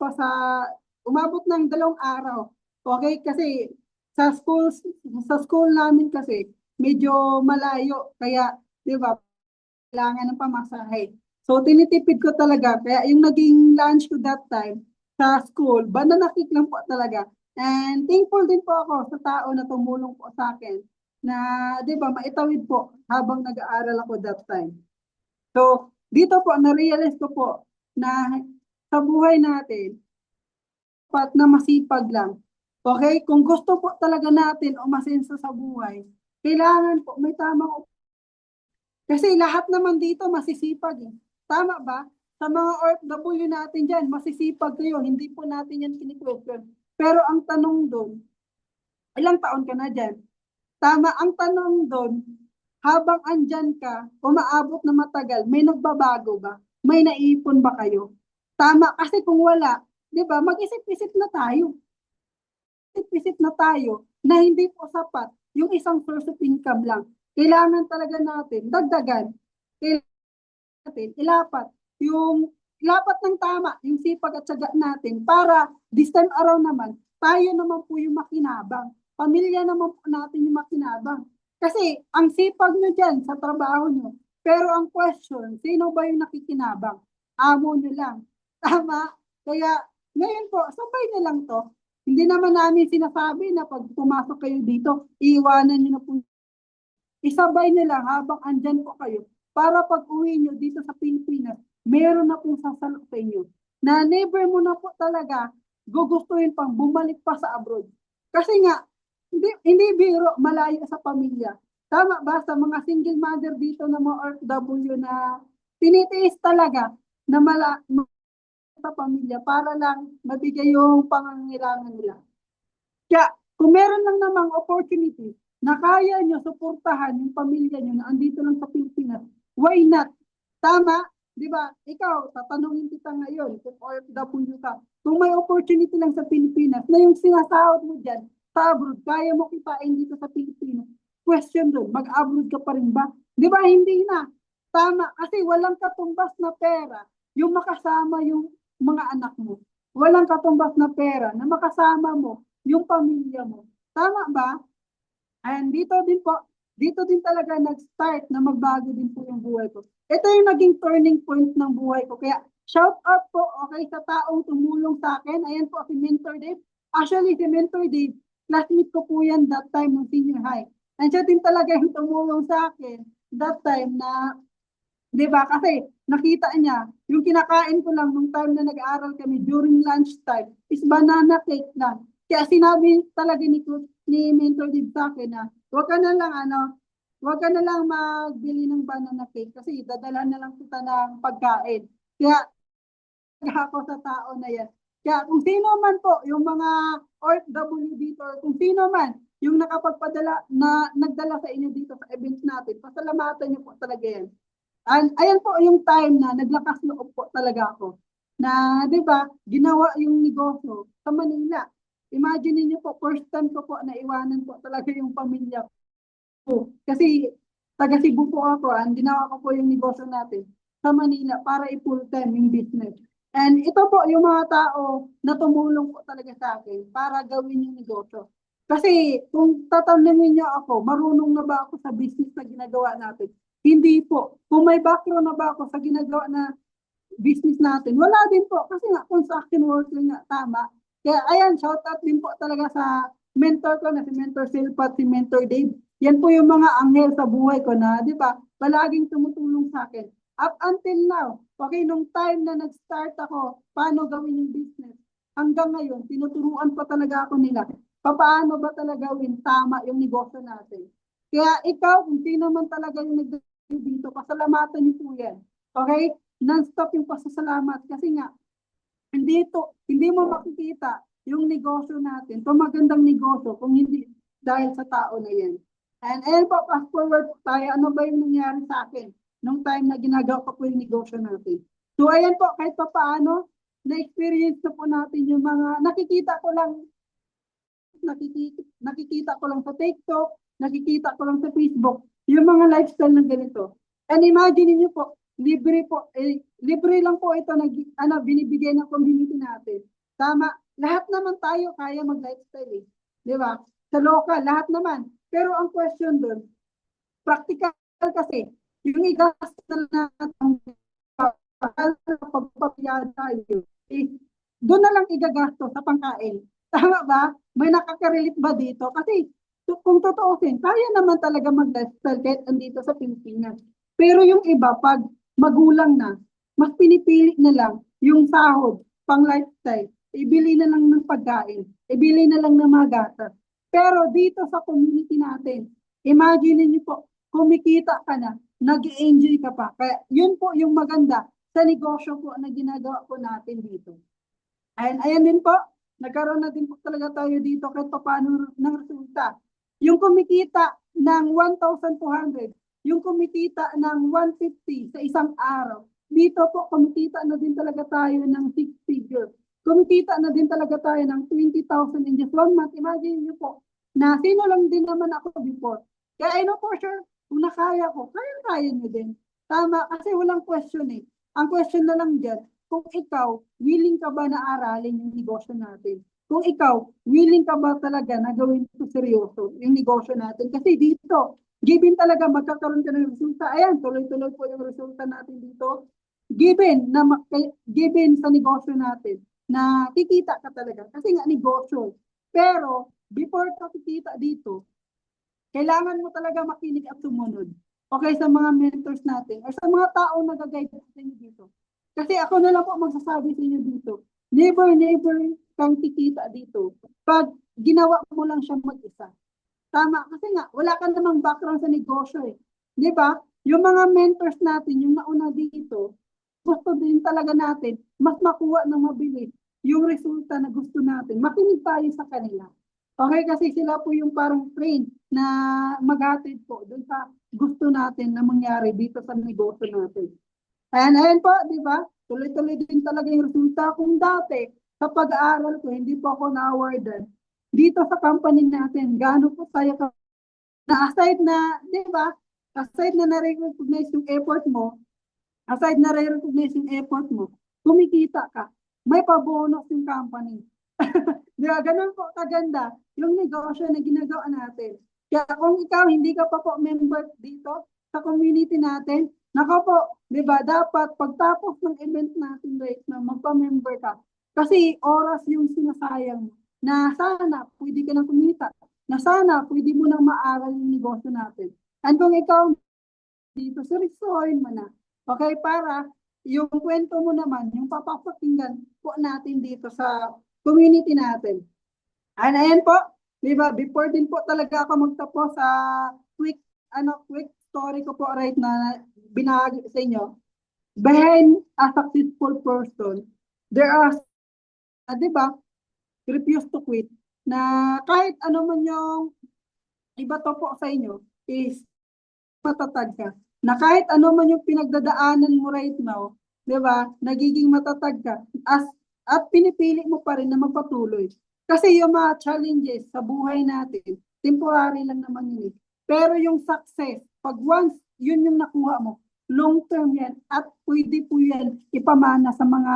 ng 2 araw. Okay? Kasi sa school namin kasi medyo malayo. Kaya, di ba, kailangan ng pamasahe. So, tinitipid ko talaga. Kaya yung naging lunch ko that time sa school, banana cake lang po talaga. And thankful din po ako sa tao na tumulong po sa akin na, di ba, maitawid po habang nag-aaral ako that time. So, dito po, na-realize ko po na sa buhay natin, dapat na masipag lang. Okay? Kung gusto po talaga natin umasenso sa buhay, kailangan po may tamang. Kasi lahat naman dito masisipag eh. Tama ba? Sa mga OFW natin dyan, masisipag kayo. Hindi po natin yan kini-question. Pero ang tanong doon, ilang taon ka na dyan? Tama, ang tanong doon, habang andyan ka, umaabot na matagal, may nagbabago ba? May naipon ba kayo? Tama, kasi kung wala, di ba, mag-isip-isip na tayo. Isip-isip na tayo na hindi po sapat yung isang source of income lang. Kailangan talaga natin dagdagan. Kailangan natin ilapat ng tama yung sipag at syaga natin para this time around naman, tayo naman po yung makinabang. Pamilya naman po natin yung makinabang. Kasi ang sipag nyo dyan sa trabaho nyo, pero ang question, sino ba yung nakikinabang? Amo nyo lang. Tama? Kaya ngayon po, sabay na lang to. Hindi naman namin sinasabi na pag pumasok kayo dito, iiwanan nyo na po. Isabay nyo lang habang andyan po kayo para pag uwi nyo dito sa Pilipinas, meron na pong sasalo sa inyo na never mo na po talaga gugustuhin pang bumalik pa sa abroad. Kasi nga, hindi biro malayo sa pamilya. Tama ba sa mga single mother dito na mga OFW na tinitiis talaga na sa pamilya para lang mabigay yung pangangailangan nila. Kaya kung meron lang namang opportunity na kaya nyo suportahan yung pamilya nyo na andito lang sa Pilipinas, why not? Tama? Di ba? Ikaw, tatanungin kita ngayon kung OFW ka, kung may opportunity lang sa Pilipinas na yung sinasahod mo dyan sa abroad, kaya mo kitain dito sa Pilipinas, question doon, mag-abroad ka pa rin ba? Di ba? Hindi na. Tama, kasi walang katumbas na pera yung makasama yung mga anak mo. Walang katumbas na pera na makasama mo yung pamilya mo. Tama ba? And dito din talaga nag-start na magbago din po yung buhay ko. Ito yung naging turning point ng buhay ko. Kaya shout out po, okay, sa taong tumulong sa akin. Ayan po si Mentor Dave. Actually, si Mentor Dave, classmate ko po yan that time ng senior high. And siya din talaga yung tumulong sa akin that time na, di ba, kasi nakita niya, yung kinakain ko lang nung time na nag-aaral kami during lunch time is banana cake lang. Kaya sinabi talaga ni Mentor Dave sa akin na wag ka na lang magbili ng banana cake kasi dadalhan na lang kita ng pagkain. Kaya ako sa tao na yan. Kaya kung sino man po yung mga OFW dito or kung sino man yung nagdala sa inyo dito sa event natin, pasalamatan niyo po talaga yan. And ayan po yung time na naglakas loob po talaga ako. Na, di ba, ginawa yung negosyo sa Manila. Imagine niyo po, first time ko po na iwanan po talaga yung pamilya ko. Kasi taga Cebu po ako, ang ginawa ko po yung negosyo natin sa Manila para i-full time yung business. And ito po yung mga tao na tumulong po talaga sa akin para gawin yung negosyo. Kasi kung tatanungin niyo ako, marunong na ba ako sa business na ginagawa natin? Hindi po. Kung may background na ba ako sa ginagawa na business natin, wala din po. Kasi nga, construction worker nga, tama. Kaya ayan, shout out din po talaga sa mentor ko na si Mentor Silpa at si Mentor Dave. Yan po yung mga anghel sa buhay ko na, di ba, palaging tumutulong sa akin. Up until now, okay, nung time na nag-start ako, paano gawin yung business, hanggang ngayon, tinuturuan pa talaga ako nila. Paano ba talaga gawin tama yung negosyo natin? Kaya ikaw, kung sino man talaga yung dito, pasalamatan niyo po yan. Okay? Non-stop yung pasasalamat. Kasi nga, hindi mo makikita yung negosyo natin, itong magandang negosyo, kung hindi dahil sa tao na yan. And po, fast forward po tayo, ano ba yung nangyari sa akin nung time na ginagawa ko po yung negosyo natin. So ayan po, kahit pa paano, na-experience na po natin yung mga, nakikita ko lang sa TikTok, nakikita ko lang sa Facebook, yung mga lifestyle ng ganito. And imagine niyo po, libre lang po ito na binibigay ng community natin. Tama, lahat naman tayo kaya mag-lifestyle eh. Di ba? Sa local, lahat naman. Pero ang question doon, practical kasi, yung i-gastos na natin pagpapayaan tayo, doon na lang igagastos sa pangkain. Tama ba? May nakaka-relate ba dito? Kasi kung totoosin, kaya naman talaga mag-lifestyle kahit andito sa Pilipinas. Pero yung iba, pag magulang na, mas pinipili na lang yung sahod, pang lifestyle, ibili na lang ng pagkain, ibili na lang ng mga gatas. Pero dito sa community natin, imagine niyo po, kumikita ka na, nag-enjoy ka pa. Kaya yun po yung maganda sa negosyo po na ginagawa po natin dito. Ayan din po, nagkaroon na din po talaga tayo dito kahit paano ng resulta. Yung kumikita ng 1,200, yung kumikita ng 150 sa isang araw, dito po kumikita na din talaga tayo ng 6 figures. Kumikita na din talaga tayo ng 20,000 in just 1 month. Imagine niyo po, na sino lang din naman ako before. Kaya I know for sure, kung nakaya ko, kaya niyo din. Tama, kasi walang question eh. Ang question na lang dyan, kung ikaw, willing ka ba na aralin yung negosyo natin? Kung ikaw, willing ka ba talaga na gawin ito seryoso, yung negosyo natin? Kasi dito, given talaga magkakaroon ka ng resulta, ayan, tuloy-tuloy po yung resulta natin dito. Given sa negosyo natin, na kikita ka talaga. Kasi nga negosyo. Pero, before ka kikita dito, kailangan mo talaga makinig at sumunod. Okay, sa mga mentors natin, or sa mga tao na gagayad sa inyo dito. Kasi ako na lang po magsasabi sa inyo dito, never kang kikita dito pag ginawa mo lang siya mag-isa. Tama, kasi nga, wala ka namang background sa negosyo eh. Di ba? Yung mga mentors natin, yung nauna dito, gusto din talaga natin, mas makuha ng mabilis yung resulta na gusto natin. Makinig tayo sa kanila. Okay, kasi sila po yung parang train na maghatid po dun sa gusto natin na mangyari dito sa negosyo natin. Ayan po, di ba? Tuloy-tuloy din talaga yung resulta. Kung dati, sa pag-aaral ko, hindi po ako na-awardan. Dito sa company natin, gaano po tayo na aside na, di ba? Aside na na-recognize yung effort mo, kumikita ka. May pa-bonus yung company. Di ba? Ganun po kaganda yung negosyo na ginagawa natin. Kaya kung ikaw hindi ka pa po member dito sa community natin, nako po, di ba, dapat pagtapos ng event natin right na magpa-member ka. Kasi oras yung sinasayang mo na sana pwede ka nang kumita, na sana pwede mo nang maaral yung negosyo natin. And kung ikaw dito, seryosohin mo na. Okay, para yung kwento mo naman, yung papapakinggan po natin dito sa community natin. And ayan po, di ba, before din po talaga ako magtapos sa quick story ko po right na binahagi sa inyo. Behind a successful person, there are, di ba, refuse to quit, na kahit ano man yung iba to po sa inyo, is matatag ka. Na kahit ano man yung pinagdadaanan mo right now, di ba, nagiging matatag ka. At pinipili mo pa rin na magpatuloy. Kasi yung mga challenges sa buhay natin, temporary lang naman yun. Pero yung success, pag once yun yung nakuha mo, long term yan at pwede po yan ipamana sa mga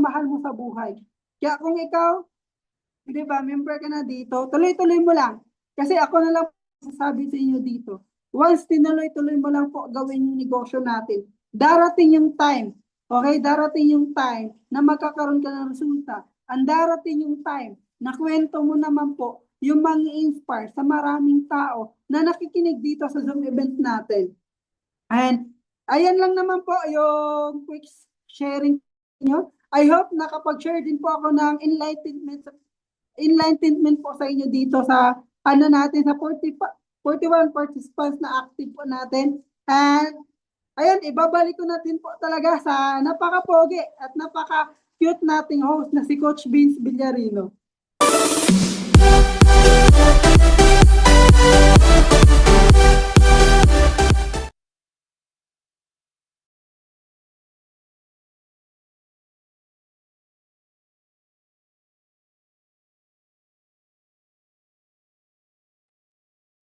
mahal mo sa buhay. Kaya kung ikaw, di ba, member ka na dito, tuloy-tuloy mo lang. Kasi ako na lang sasabi sa inyo dito. Once tinuloy-tuloy mo lang po gawin yung negosyo natin, darating yung time, okay, darating yung time na magkakaroon ka ng resulta. Ang darating yung time na kwento mo naman po yung mang-inspire sa maraming tao na nakikinig dito sa Zoom event natin. And ayan lang naman po yung quick sharing nyo. I hope nakapag-share din po ako ng enlightenment po sa inyo dito sa ano natin sa 41 participants na active po natin. And ayan, ibabalik ko natin po talaga sa napaka-pogi at napaka-cute nating host na si Coach Vince Villarino.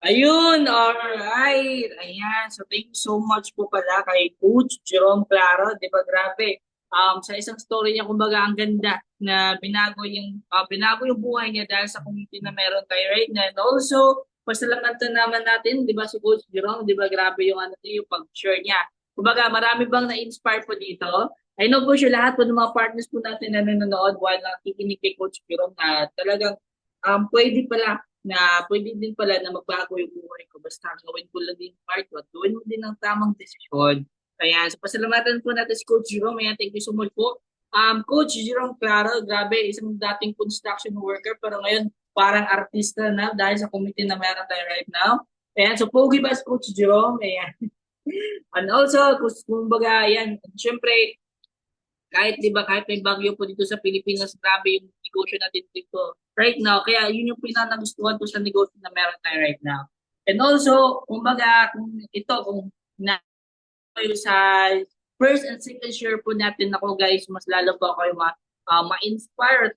Ayun, alright. Ayan, so thank you so much po pala kay Coach Jerome Claro. Di ba, grabe. Sa isang story niya, kumbaga, ang ganda na binago yung buhay niya dahil sa community na meron tayo right now. And also, pasalamatan naman natin, di ba, si Coach Jerome, di ba, grabe yung yung pag-share niya. Kumbaga, marami bang na-inspire po dito? I know po siya lahat po ng mga partners po natin na nanonood while nakikinig kay Coach Jerome na talagang pwede din pala na magbago yung buhay ko. Basta gawin ko lang din part ko at gawin mo din ang tamang desisyon. Kaya sa pasalamatan po natin si Coach Jerome. Ayan, thank you so much po. Coach Jerome Claro, grabe, isang dating construction worker pero ngayon parang artista na dahil sa committee na meron tayo right now. Ayan, so pogi ba si Coach Jerome? Ayan. And also, kumbaga, ayan, syempre, kahit may bagyo po dito sa Pilipinas, grabe yung negosyo natin dito right now. Kaya yun yung pinanagustuhan ko sa negosyo na meron tayo right now. And also, kumbaga, kung na kayo sa first and second share po natin, ako guys, mas lalo po kayo ma-inspire at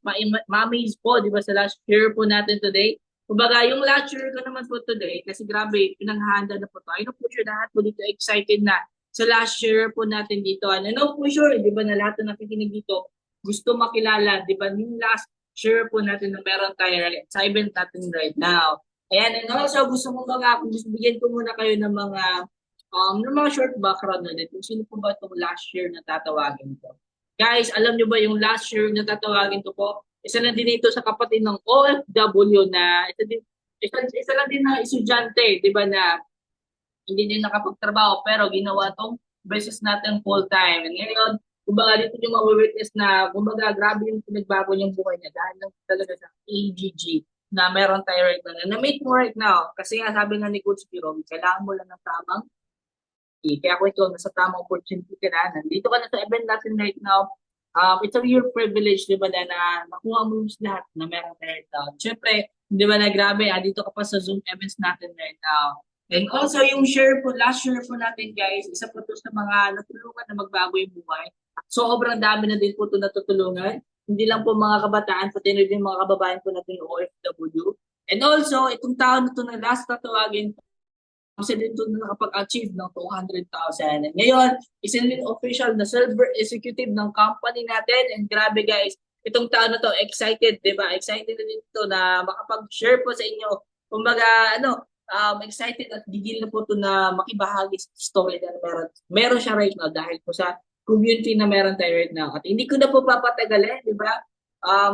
ma-amaze po, di ba, sa last share po natin today. Kumbaga, yung last share ko naman po today, kasi grabe, pinanghahanda na po tayo. Ano po siya, lahat po dito excited na sa last share po natin dito. And I know for sure, di ba, na lahat na nakikinig dito, gusto makilala, di ba, yung last share po natin na meron tayo sa event natin right now. Ayan, and also gusto ko gusto bigyan ko muna kayo ng mga short background na din. Kung sino po ba itong last year na tatawagin ko. Guys, alam nyo ba yung last year na tatawagin ko po? Isa lang din ito sa kapatid ng OFW na isa lang din na estudyante, di ba, na hindi din nakapagtrabaho pero ginawa tong business natin full time. And ngayon, kumbaga dito yung ma-witness na kumbaga grabe yung pinagbago niyang buhay niya dahil lang talaga sa AGG na meron tayo right now. Na-meet mo right now kasi nga sabi nga ni Coach Jerome, kailangan mo lang ng tamang kaya ako ito, nasa tamang opportunity ka na. Nandito ka na sa event natin right now. It's a real privilege, di ba, na nakuha mo yung lahat na meron tayo right now. Siyempre, di ba na grabe, dito ka pa sa Zoom events natin right now. And also yung last share po natin guys, isa po to sa mga natulungan na magbago yung buhay. Sobrang dami na din po ito natutulungan. Hindi lang po mga kabataan, pati na din mga kababayan po natin yung OFW. And also, itong taon na ito na last tatawagin, isa din ito na nakapag-achieve ng 200,000. And ngayon, isa din official na silver executive ng company natin. And grabe guys, itong taon na to excited, di ba? Excited na din ito na makapag-share po sa inyo. Kumbaga, excited at gigil na po ito na makibahagi sa story na meron siya right now dahil po sa community na meron tayo right now. At hindi ko na po papatagalin, di ba?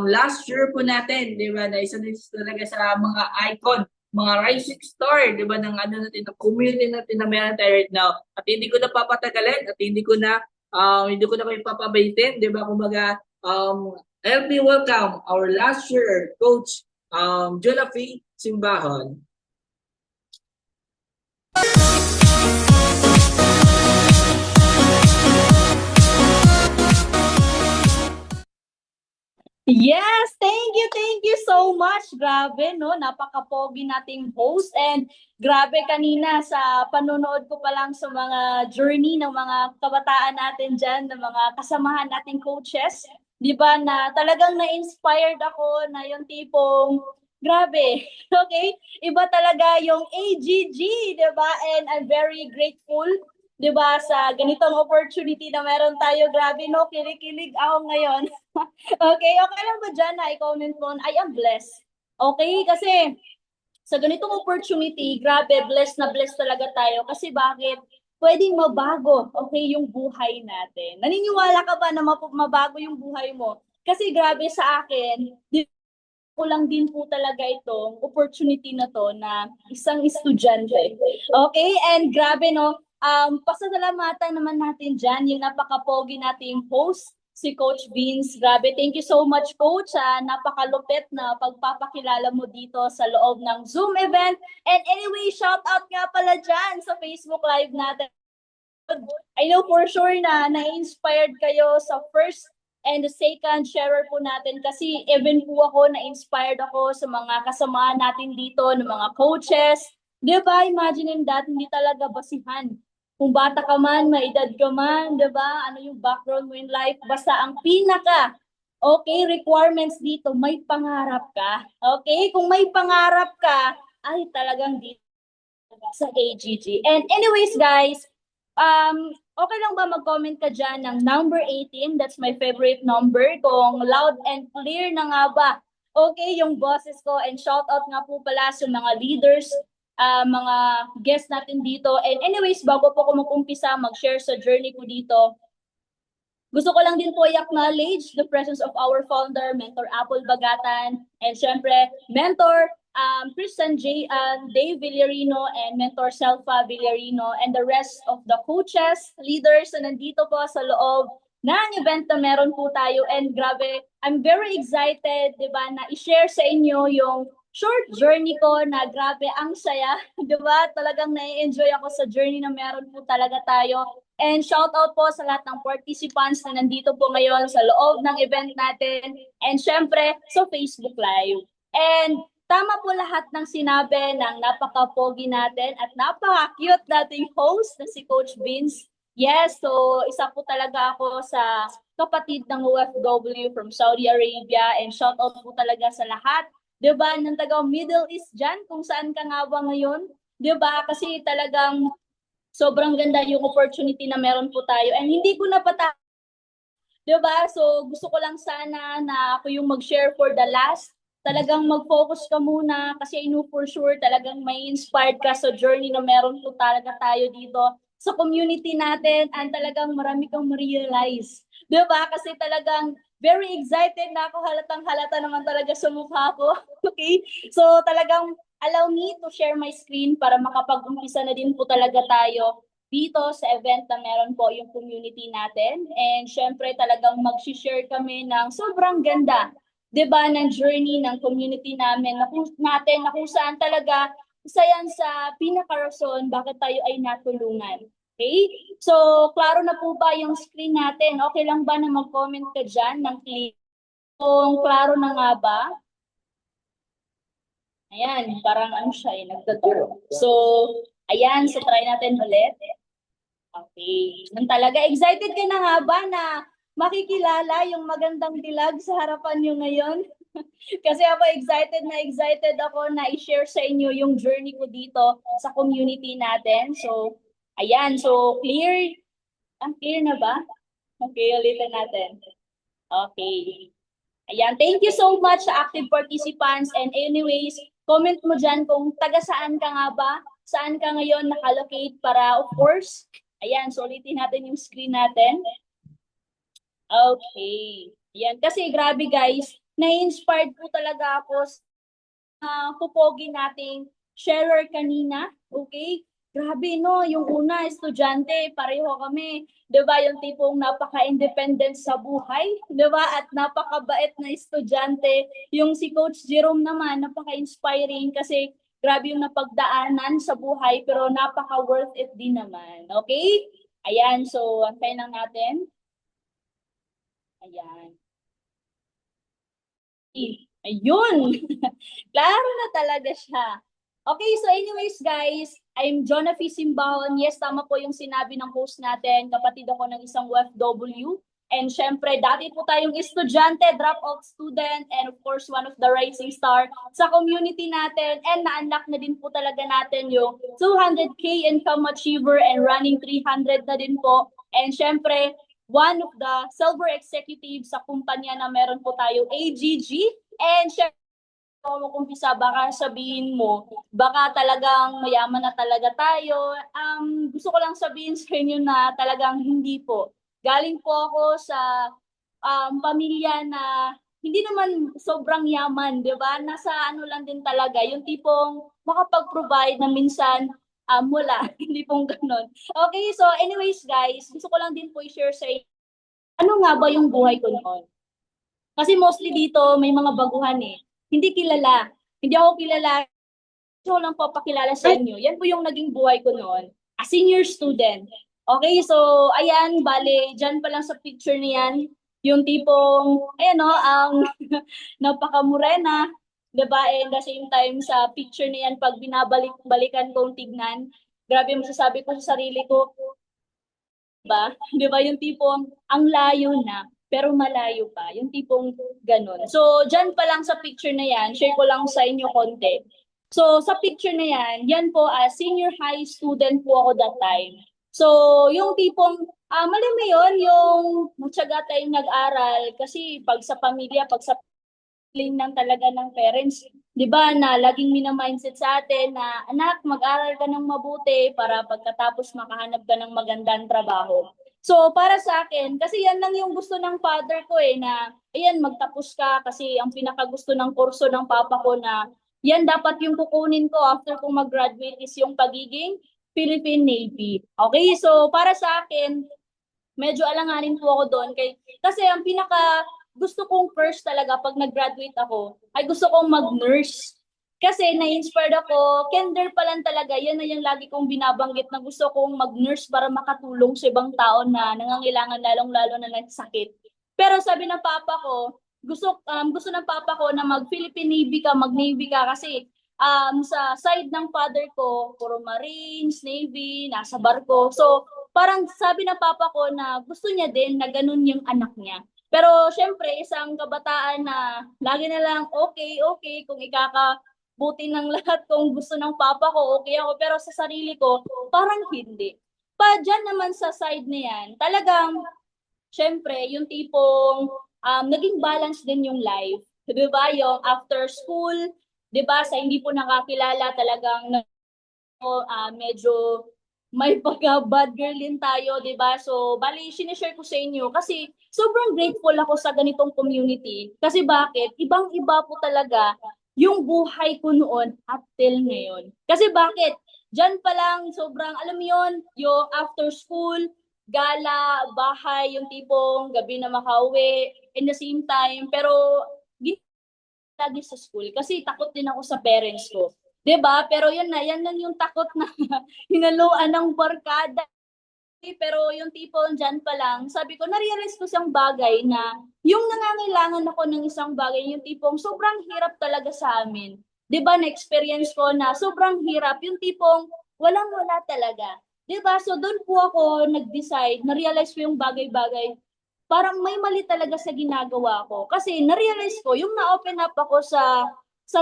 Last year po natin, di ba, na isa din talaga sa mga icon, mga rising star, di ba, ng natin, ng community natin na meron tayo right now. At hindi ko na papatagalin at hindi ko na kayo papabayitin, di ba? Kumbaga, help me welcome our last year coach, Jonafi Simbahon. Yes, thank you so much. Grabe, no? Napaka-pogi nating host and grabe kanina sa panonood ko pa lang sa mga journey ng mga kabataan natin dyan, ng mga kasamahan nating coaches, di ba, na talagang na-inspired ako na yung tipong, grabe, okay? Iba talaga yung AGG, di ba? And I'm very grateful, di ba, sa ganitong opportunity na meron tayo. Grabe, no? Kilig ako ngayon. Okay lang ba dyan na i-comment mo, I am blessed. Okay, kasi sa ganitong opportunity, grabe, blessed na blessed talaga tayo. Kasi bakit? Pwedeng mabago, okay, yung buhay natin. Naniniwala ka ba na mabago yung buhay mo? Kasi grabe sa akin, ko lang din po talaga itong opportunity na to na isang estudyante. Okay? And grabe no, pasasalamatan naman natin dyan yung napaka-pogi nating host, si Coach Vince. Grabe, thank you so much, Coach. Napakalupit na pagpapakilala mo dito sa loob ng Zoom event. And anyway, shout out nga pala dyan sa Facebook Live natin. I know for sure na na-inspired kayo sa first and the second sharer po natin kasi even po ako na-inspired ako sa mga kasamahan natin dito ng mga coaches. Di ba? Imagine that, hindi talaga basihan. Kung bata ka man, may edad ka man, di ba? Ano yung background mo in life? Basta ang pinaka, okay, requirements dito, may pangarap ka. Okay? Kung may pangarap ka, ay talagang dito sa AGG. And anyways, guys, okay lang ba mag-comment ka dyan ng number 18? That's my favorite number. Kung loud and clear na nga ba. Okay, yung bosses ko. And shout out nga po pala sa mga leaders, mga guests natin dito. And anyways, bago po ako mag-umpisa, mag-share sa journey ko dito, gusto ko lang din po i-acknowledge the presence of our founder, Mentor Apple Bagatan, and syempre, Mentor Christian Dave Villarino and Mentor Selfa Villarino and the rest of the coaches, leaders na nandito po sa loob ng event na meron po tayo. And grabe, I'm very excited, di ba, na i-share sa inyo yung short journey ko na grabe, ang saya, di ba? Talagang na-enjoy ako sa journey na meron po talaga tayo. And shout out po sa lahat ng participants na nandito po ngayon sa loob ng event natin. And syempre, sa Facebook Live. And tama po lahat ng sinabi ng napaka-pogi natin at napaka-cute nating host na si Coach Vince. Yes, so isa po talaga ako sa kapatid ng OFW from Saudi Arabia. And shout out po talaga sa lahat. Diba, ng taga Middle East dyan, kung saan ka nga ba ngayon? Diba, kasi talagang sobrang ganda yung opportunity na meron po tayo. And hindi ko na diba? So, gusto ko lang sana na ako yung mag-share for the last. Talagang mag-focus ka muna kasi I know for sure talagang may inspired ka sa journey na meron po talaga tayo dito sa community natin and talagang marami kang ma-realize. Diba? Kasi talagang very excited na ako, halatang halata naman talaga sa mukha ko. Okay? So, talagang allow me to share my screen para makapag-umpisa na din po talaga tayo dito sa event na meron po yung community natin. And syempre talagang mag-share kami ng sobrang ganda, 'di ba, ng journey ng community namin na kung saan talaga isa yan sa pinaka-rason bakit tayo ay natulungan. Okay? So, klaro na po ba yung screen natin? Okay lang ba na mag-comment ka dyan ng click? Kung klaro na nga ba? Ayan, parang ano siya eh, nagtuturo. So, ayan, so try natin ulit. Okay. Yan talaga. Excited ka na nga ba na makikilala yung magandang dilag sa harapan nyo ngayon? Kasi ako excited ako na i-share sa inyo yung journey ko dito sa community natin. So, ayan. So, clear? Clear na ba? Okay, ulitin natin. Okay. Ayan. Thank you so much sa active participants. And anyways, comment mo dyan kung taga saan ka nga ba? Saan ka ngayon nakalocate para, of course, ayan, so ulitin natin yung screen natin. Okay. Ayan. Kasi grabe guys, na-inspired po talaga ako sa pupogi nating sharer kanina. Okay? Grabe no, yung una, estudyante, pareho kami. 'Di ba, yung tipong napaka-independent sa buhay, 'di ba? At napakabait na estudyante. Yung si Coach Jerome naman, napaka-inspiring kasi grabe yung napagdaanan sa buhay pero napaka-worth it din naman. Okay? Ayan, so antayin lang natin. Ayan. Ayun! Klaro na talaga siya. Okay, so anyways guys, I'm Jonafi Simbahon. Yes, tama po yung sinabi ng host natin. Kapatid ako ng isang OFW. And syempre, dati po tayong estudyante, dropout student, and of course, one of the rising star sa community natin. And na-unlock na din po talaga natin yung 200K income achiever and running 300 na din po. And syempre, one of the silver executives sa kumpanya na meron po tayo, AGG. And syempre, kung umpisa, baka sabihin mo, baka talagang mayaman na talaga tayo. Gusto ko lang sabihin sa inyo na talagang hindi po. Galing po ako sa pamilya na hindi naman sobrang yaman, di ba? Nasa ano lang din talaga, yung tipong makapag-provide na minsan wala, hindi pong ganun. Okay, so anyways guys, gusto ko lang din po i-share sa inyo, ano nga ba yung buhay ko noon? Kasi mostly dito may mga baguhan eh. Hindi kilala. Hindi ako kilala. Gusto ko lang po pakilala sa inyo. Yan po yung naging buhay ko noon. A senior student. Okay, so ayan, bale, dyan pa lang sa picture niyan, yung tipong, ayan o, ang napakamurena, diba? And the same time sa picture niyan, pag binabalik-balikan kong tignan, grabe masasabi ko sa sarili ko, ba? 'Di ba yung tipong ang layo na pero malayo pa, yung tipong ganun. So, diyan pa lang sa picture na 'yan, share ko lang sa inyo konti. So, sa picture na 'yan po senior high student po ako that time. So, yung tipong alam mo yun, yung matyaga tayong nag-aral kasi pag sa pamilya, pag sa feeling lang talaga ng parents, 'di ba, na laging mina-mindset sa atin na anak, mag-aral ka ng mabuti para pagkatapos makahanap ka ng magandang trabaho. So, para sa akin, kasi yan lang yung gusto ng father ko na ayan, magtapos ka kasi ang pinakagusto ng kurso ng papa ko na yan dapat yung kukunin ko after kong mag-graduate is yung pagiging Philippine Navy. Okay, so para sa akin, medyo alanganin po ako doon kasi ang pinaka gusto kong first talaga pag nag-graduate ako ay gusto kong mag-nurse. Kasi na-inspired ako, kinder pa lang talaga, yan na yung lagi kong binabanggit na gusto kong mag-nurse para makatulong sa ibang tao na nangangailangan lalong-lalo na nagsakit. Pero sabi ng papa ko, gusto ng papa ko na mag-Philippine Navy ka, mag-Navy ka kasi sa side ng father ko, puro Marines, Navy, nasa barko. So, parang sabi ng papa ko na gusto niya din na ganun yung anak niya. Pero syempre, isang kabataan na lagi na lang okay, kung ikakabuti ng lahat, kung gusto ng papa ko, okay ako. Pero sa sarili ko, parang hindi. Pa dyan naman sa side na yan, talagang, syempre, yung tipong naging balance din yung life. Di ba? Yung after school, di ba, sa hindi po nakakilala, talagang medyo may pagka-bad girl din tayo, di ba? So, bali, sinishare ko sa inyo kasi sobrang grateful ako sa ganitong community. Kasi bakit? Ibang-iba po talaga yung buhay ko noon at till ngayon. Kasi bakit? Diyan pa lang, sobrang, alam mo yun, yung after school, gala, bahay, yung tipong gabi na makauwi, in the same time, pero lagi sa school kasi takot din ako sa parents ko. 'Di ba? Pero yan lang yung takot na hinaluan ng barkada. Pero yung tipong dyan pa lang, sabi ko, na-realize ko siyang bagay na yung nangangailangan ako ng isang bagay, yung tipong sobrang hirap talaga sa amin. 'Di ba, na-experience ko na sobrang hirap, yung tipong walang-wala talaga. 'Di ba? So doon po ako nag-decide, na-realize ko yung bagay-bagay parang may mali talaga sa ginagawa ko. Kasi na-realize ko, yung na-open up ako sa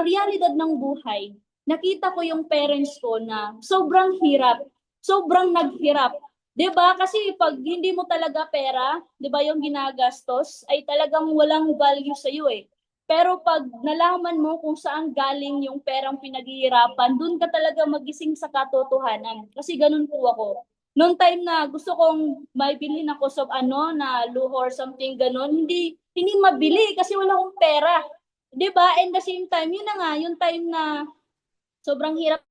realidad ng buhay, nakita ko yung parents ko na sobrang hirap, sobrang naghirap. 'Di ba? Kasi pag hindi mo talaga pera, 'di ba, yung ginagastos ay talagang walang value sa iyo eh. Pero pag nalaman mo kung saan galing yung perang pinaghihirapan, doon ka talaga magising sa katotohanan. Kasi ganun po ako. Noong time na gusto kong may bilhin ako sa na luho or something ganun, hindi mabili kasi wala akong pera. 'Di ba? And the same time, yun na nga, yung time na sobrang hirap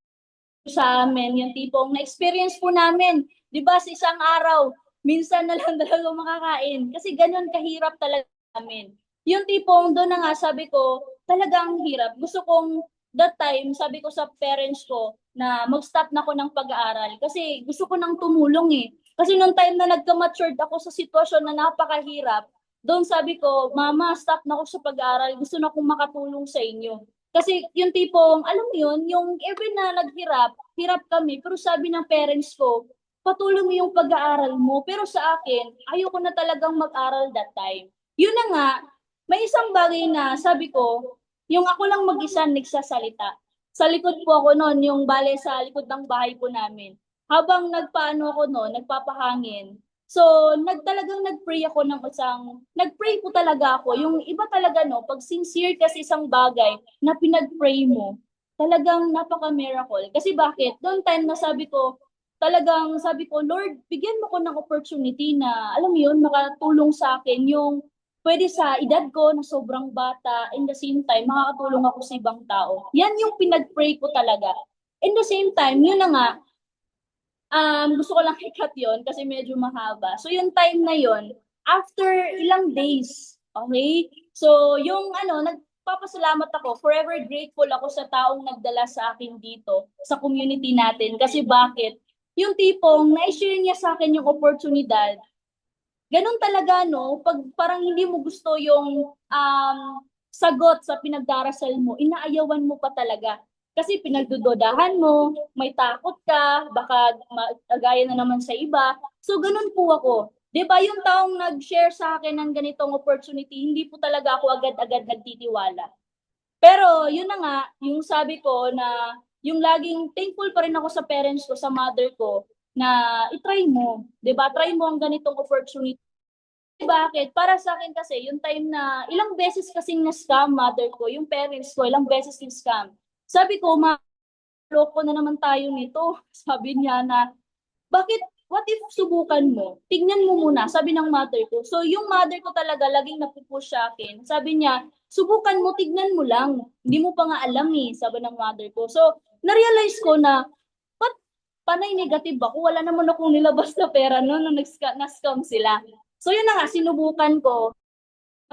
sa amin, yung tipong na-experience po namin, 'di ba, sa isang araw, minsan na lang talaga makakain kasi ganun kahirap talaga namin. Yung tipong doon na nga sabi ko, talagang hirap. Gusto kong that time, sabi ko sa parents ko na mag-stop na ako ng pag-aaral kasi gusto ko nang tumulong eh. Kasi nung time na nagka-matured ako sa sitwasyon na napakahirap, doon sabi ko, Mama, stop na ako sa pag-aaral. Gusto na akong makatulong sa inyo. Kasi yung tipong, alam mo yun, yung every na naghirap, hirap kami, pero sabi ng parents ko, patuloy mo yung pag-aaral mo. Pero sa akin, ayoko na talagang mag-aral that time. Yun na nga, may isang bagay na sabi ko, yung ako lang mag-isa nagsasalita. Sa likod po ako noon, yung bale sa likod ng bahay po namin. Habang nagpaano ako noon, nagpapahangin. So, talagang nag-pray ako ng nag-pray po talaga ako. Yung iba talaga no, pag sincere kasi isang bagay na pinag-pray mo, talagang napaka-miracle. Kasi bakit? Doon time na sabi ko, Lord, bigyan mo ko ng opportunity na, alam mo yun, makatulong sa akin yung pwede sa edad ko na sobrang bata, in the same time, makakatulong ako sa ibang tao. Yan yung pinag-pray ko talaga. In the same time, yun na nga, gusto ko lang i-cut yun kasi medyo mahaba. So yung time na yun, after ilang days, okay? So yung nagpapasalamat ako, forever grateful ako sa taong nagdala sa akin dito, sa community natin. Kasi bakit? Yung tipong na-share niya sa akin yung oportunidad, ganun talaga, no? Pag parang hindi mo gusto yung sagot sa pinagdarasal mo, inaayawan mo pa talaga. Kasi pinagdudodahan mo, may takot ka, baka gaya na naman sa iba. So, ganun po ako. 'Di ba yung taong nag-share sa akin ng ganitong opportunity, hindi po talaga ako agad-agad nagtitiwala. Pero yun na nga, yung sabi ko na yung laging thankful pa rin ako sa parents ko, sa mother ko, na i-try mo. 'Di ba? Try mo ang ganitong opportunity. Bakit? Para sa akin kasi, yung time na ilang beses kasing na-scam mother ko, yung parents ko, ilang beses yung scam. Sabi ko, loko na naman tayo nito. Sabi niya na, bakit, what if subukan mo? Tignan mo muna, sabi ng mother ko. So, yung mother ko talaga, laging napupush sa akin. Sabi niya, subukan mo, tignan mo lang. Hindi mo pa nga alam sabi ng mother ko. So, na-realize ko na, ba't panay negative ako? Wala naman akong nilabas na pera no, nung na-scam sila. So, yun na nga, sinubukan ko.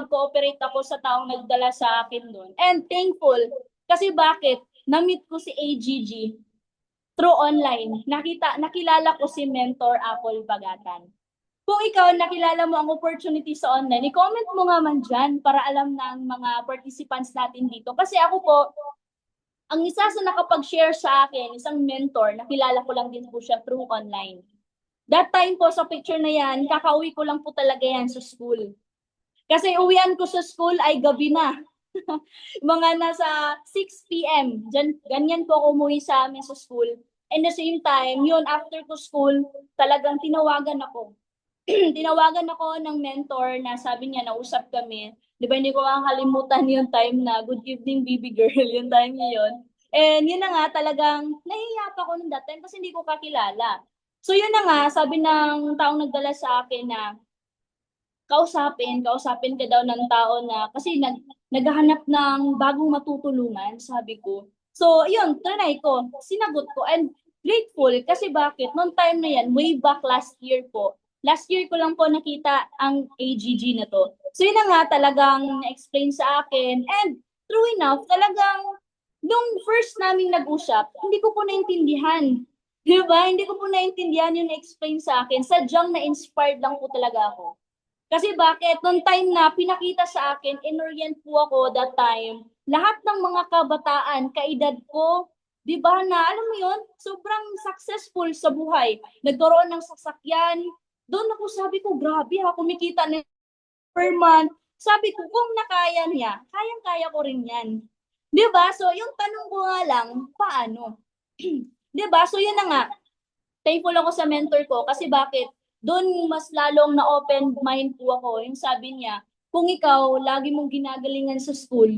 Nag-cooperate ako sa taong nagdala sa akin doon. And thankful. Kasi bakit? Na-meet ko si AGG through online. Nakilala ko si Mentor Apple Bagatan. Kung ikaw nakilala mo ang opportunity sa online, i-comment mo nga man dyan para alam ng mga participants natin dito. Kasi ako po, ang isa sa nakapag-share sa akin, isang mentor, nakilala ko lang din po siya through online. That time po sa picture na yan, kakauwi ko lang po talaga yan sa school. Kasi uwian ko sa school ay gabi na. Mga nasa 6 p.m. Ganyan po ako umuwi sa amin sa school. And the same time, yun, after to school, talagang tinawagan ako. Tinawagan ako ng mentor na sabi niya, nausap kami. Di ba, hindi ko makakalimutan yung time na, good evening, baby girl, yung time niya yun. And yun na nga, talagang nahihiya pa ako nung that time kasi hindi ko kakilala. So yun na nga, sabi ng taong nagdala sa akin na kausapin ka daw ng tao na kasi naghahanap ng bagong matutulungan, sabi ko. So, yun, trinay ko, sinagot ko, and grateful kasi bakit? Noong time na yan, way back last year po, last year ko lang po nakita ang AGG na to. So, yun na nga, talagang na-explain sa akin, and true enough, talagang nung first naming nag-usap, hindi ko po naintindihan. Diba? Hindi ko po naintindihan yung na-explain sa akin. Sadyang na-inspired lang po talaga ako. Kasi bakit? Noong time na pinakita sa akin, inorient po ako that time, lahat ng mga kabataan, kaedad ko, di ba na, alam mo yun, sobrang successful sa buhay. Nagkaroon ng sasakyan. Doon ako sabi ko, grabe ha, kumikita na per month. Sabi ko, kung nakaya niya, kayang-kaya ko rin yan. Di ba? So, yung tanong ko nga lang, paano? Di ba? So, yun na nga. Thankful ako sa mentor ko kasi bakit? Doon mas lalong na open mind po ako. Yung sabi niya, kung ikaw lagi mong ginagalingan sa school,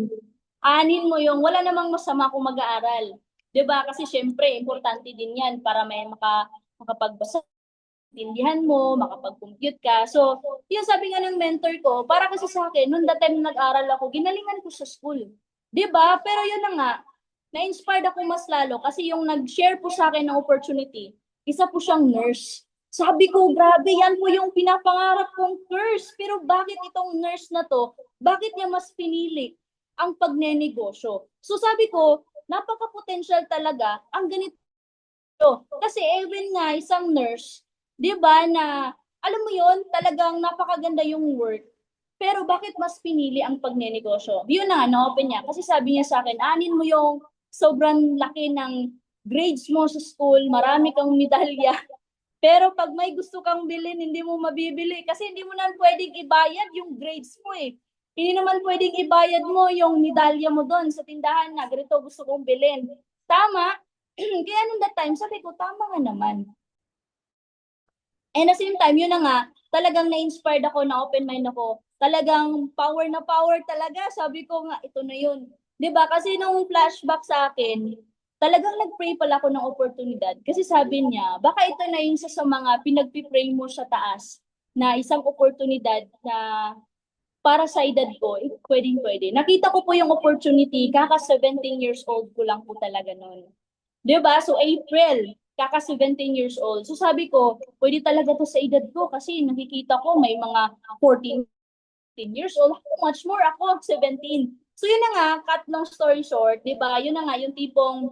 anin mo yung wala namang masama kung mag-aaral. 'Di ba? Kasi syempre, importante din 'yan para may makapagbasa, tindihan mo, makapag-compute ka. So, yung sabi nga ng mentor ko, para kasi sa akin, nung that time nag-aral ako, ginalingan ko sa school. 'Di ba? Pero yun na nga, na-inspired ako mas lalo kasi yung nag-share po sa akin ng opportunity, isa po siyang nurse. Sabi ko, grabe, yan po yung pinapangarap kong course. Pero bakit itong nurse na to, bakit niya mas pinili ang pagnenegosyo? So sabi ko, napaka-potential talaga ang ganito. Kasi even nga, isang nurse, di ba na, alam mo yon talagang napakaganda yung work. Pero bakit mas pinili ang pagnenegosyo? Yun na, na-open niya. Kasi sabi niya sa akin, anin mo yung sobrang laki ng grades mo sa school, marami kang medalya. Pero pag may gusto kang bilhin, hindi mo mabibili kasi hindi mo na pwedeng ibayad yung grades mo eh. Hindi naman pwedeng ibayad mo yung medalya mo doon sa tindahan na ganito gusto kong bilhin. Tama? Kaya nung that time, sabi ko, tama nga naman. And at the same time, yun na nga, talagang na-inspired ako, na-open mind ako. Talagang power na power talaga. Sabi ko nga, ito na yun. 'Di ba? Kasi nung flashback sa akin, talagang nag-pray pala ako ng oportunidad. Kasi sabi niya, baka ito na yung isa sa mga pinagpipray mo sa taas na isang oportunidad na para sa edad ko, pwedeng-pwede. Nakita ko po yung opportunity, kaka 17 years old ko lang po talaga noon. 'Di ba? So April, kaka 17 years old. So sabi ko, pwede talaga to sa edad ko kasi nakikita ko may mga 14 years old. How much more ako, 17. So yun na nga, cut long story short, 'di ba? Yun na nga yung tipong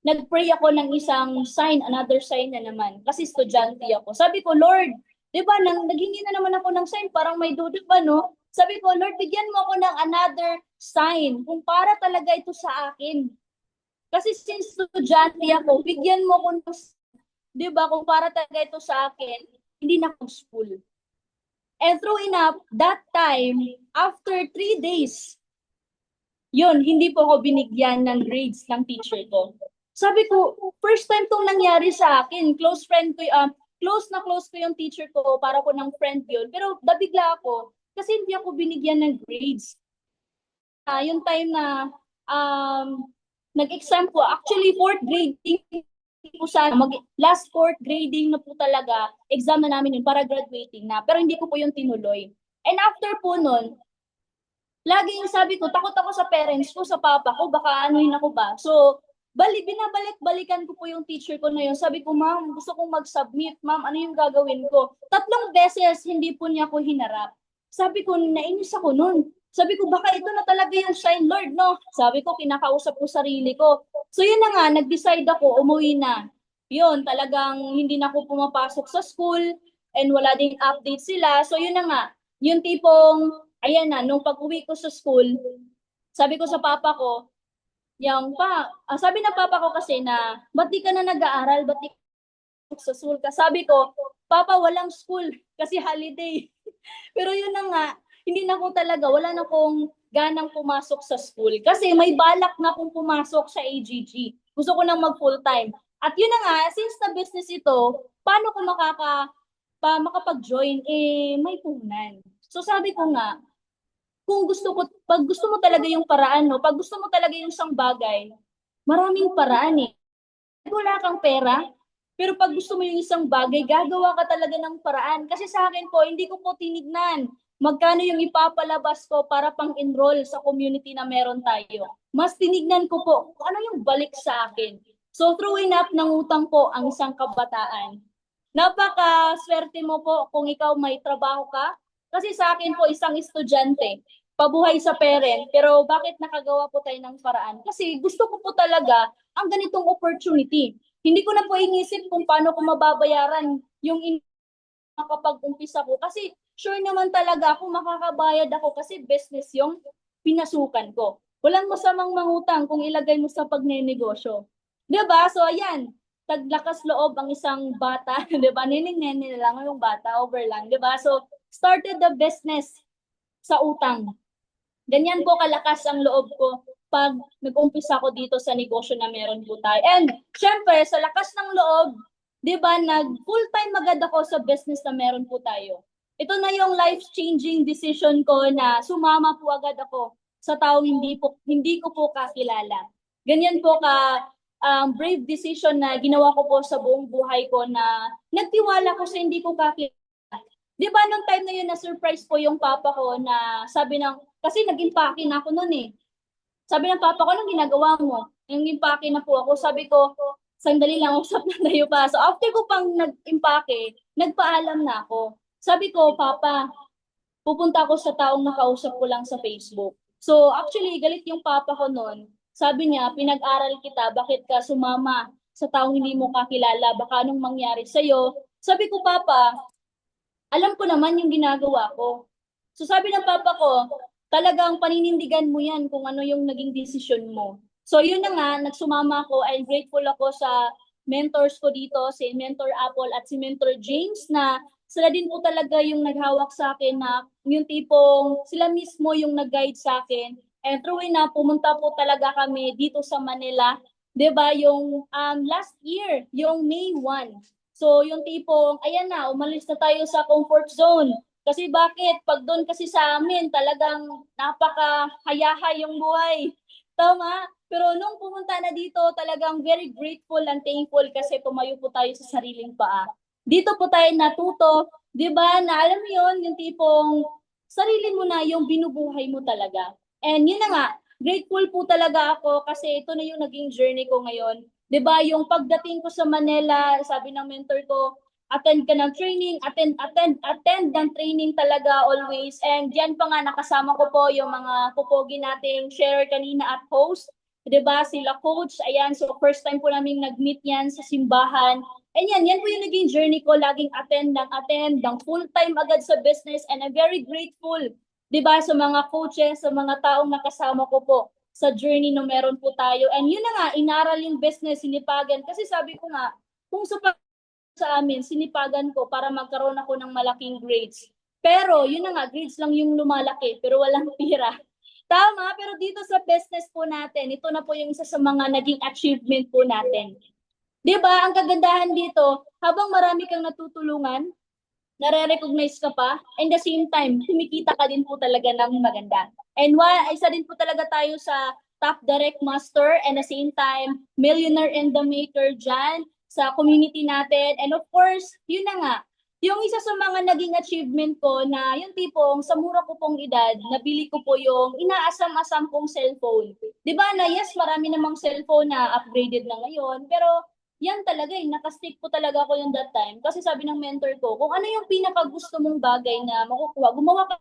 nag-pray ako ng isang sign, another sign na naman. Kasi estudyante ako. Sabi ko, Lord, di ba, naghingi na naman ako ng sign, parang may duda pa, no? Sabi ko, Lord, bigyan mo ako ng another sign kung para talaga ito sa akin. Kasi since estudyante ako, bigyan mo ako ng, di ba, kung para talaga ito sa akin, hindi na ako school. And true enough, that time, after 3 days, yun, hindi po ako binigyan ng grades ng teacher ko. Sabi ko, first time tong nangyari sa akin. Close na close ko yung teacher ko, para ko ng friend yun. Pero nabigla ako kasi hindi ako binigyan ng grades. Yung time na nag-exam ko, actually fourth grading po sana, last fourth grading na po talaga, exam na namin yun para graduating na. Pero hindi ko po yung tinuloy. And after po nun, laging sabi ko, takot ako sa parents ko, sa papa ko, baka anuhin ako ba. So, binabalik-balikan ko po yung teacher ko na yun. Sabi ko, ma'am, gusto kong mag-submit. Ma'am, ano yung gagawin ko? 3 beses, hindi po niya ako hinarap. Sabi ko, nainis ako nun. Sabi ko, baka ito na talaga yung sign, Lord, no? Sabi ko, kinakausap ko sarili ko. So, yun na nga, nag-decide ako, umuwi na. Yun, talagang hindi na ako pumapasok sa school and wala ding update sila. So, yun na nga, yung tipong, ayan na, nung pag-uwi ko sa school, sabi ko sa papa ko, sabi ng papa ko kasi na, ba't di ka na nag-aaral? Ba't di ka sa school ka? Sabi ko, papa, walang school kasi holiday. Pero yun na nga, hindi na ko talaga, wala na kong ganang pumasok sa school. Kasi may balak na akong pumasok sa AGG. Gusto ko nang mag full time. At yun na nga, since na business ito, paano ko makapag-join? May puhunan. So sabi ko nga, pag gusto mo talaga yung paraan, no? Pag gusto mo talaga yung isang bagay, maraming paraan eh. Wala kang pera, pero pag gusto mo yung isang bagay, gagawa ka talaga ng paraan. Kasi sa akin po, hindi ko po tinignan magkano yung ipapalabas ko para pang-enroll sa community na meron tayo. Mas tinignan ko po kung ano yung balik sa akin. So, true enough, nangutang po ang isang kabataan. Napaka-swerte mo po kung ikaw may trabaho ka. Kasi sa akin po, isang estudyante, pabuhay sa parent, pero bakit nakagawa po tayo ng paraan? Kasi gusto ko po talaga ang ganitong opportunity. Hindi ko na po inisip kung paano ko mababayaran yung makapag-umpisa ko. Kasi sure naman talaga ako makakabayad ako kasi business yung pinasukan ko. Walang masamang mangutang kung ilagay mo sa pagnenegosyo. Diba? So ayan, taglakas loob ang isang bata. Diba? Nining-nene lang yung bata, over lang. Diba? So started the business sa utang. Ganyan po kalakas ang loob ko pag nag-umpisa ko dito sa negosyo na meron po tayo. And syempre, sa lakas ng loob, di ba, nag-full-time agad ako sa business na meron po tayo. Ito na yung life-changing decision ko na sumama po agad ako sa taong hindi ko po kakilala. Ganyan po ka brave decision na ginawa ko po sa buong buhay ko na nagtiwala ko sa hindi ko kakilala. Di ba nung time na yun na-surprise po yung papa ko na sabi kasi nag-impake na ako noon eh. Sabi ng papa ko, anong ginagawa mo? Nag-impake na po ako. Sabi ko, sandali lang, usap na tayo pa. So after ko pang nag-impake, nagpaalam na ako. Sabi ko, papa, pupunta ako sa taong nakausap ko lang sa Facebook. So actually, galit yung papa ko noon. Sabi niya, pinag-aral kita, bakit ka sumama sa taong hindi mo kakilala? Baka anong mangyari sa'yo? Sabi ko, papa, alam ko naman yung ginagawa ko. So sabi ng papa ko, talagang paninindigan mo yan kung ano yung naging desisyon mo. So yun na nga, nagsumama ako. I'm grateful ako sa mentors ko dito, si Mentor Apple at si Mentor James, na sila din po talaga yung naghawak sa akin na yung tipong sila mismo yung nag-guide sa akin. And true na, pumunta po talaga kami dito sa Manila. 'Di ba yung last year, yung May 1. So yung tipong, ayan na, umalis na tayo sa comfort zone. Kasi bakit? Pag doon kasi sa amin, talagang napaka-hayahay yung buhay. Tama? Pero nung pumunta na dito, talagang very grateful and thankful kasi tumayo po tayo sa sariling paa. Dito po tayo natuto, di ba? Na alam mo yun, yung tipong sarili mo na yung binubuhay mo talaga. And yun na nga, grateful po talaga ako kasi ito na yung naging journey ko ngayon. 'Di ba yung pagdating ko sa Manila, sabi ng mentor ko, attend ka ng training, attend ng training talaga always. And diyan pa nga nakasama ko po yung mga pupogi nating share kanina at host. 'Di ba sila coach, ayan, so first time po naming nag-meet yan sa simbahan. And yan po yung naging journey ko, laging attend ng full-time agad sa business, and I'm very grateful, 'di ba, sa mga coaches, sa mga taong nakasama ko po sa journey na meron po tayo. And yun na nga, inaral yung business, sinipagan. Kasi sabi ko nga, kung sa amin, sinipagan ko para magkaroon ako ng malaking grades. Pero yun na nga, grades lang yung lumalaki, pero walang pira. Tama, pero dito sa business po natin, ito na po yung isa sa mga naging achievement po natin. 'Di ba? Ang kagandahan dito, habang marami kang natutulungan, nare-recognize ka pa, and the same time, kumikita ka din po talaga ng maganda. And isa din po talaga tayo sa top direct master, and the same time, millionaire in the maker dyan sa community natin. And of course, yun na nga, yung isa sa mga naging achievement ko na yung tipong sa mura ko pong edad, nabili ko po yung inaasam-asam kong cellphone. 'Di ba na yes, marami namang cellphone na upgraded na ngayon, pero yan talaga nakastick po talaga ako yung that time. Kasi sabi ng mentor ko, kung ano yung pinakagusto mong bagay na makukuha, gumawa ka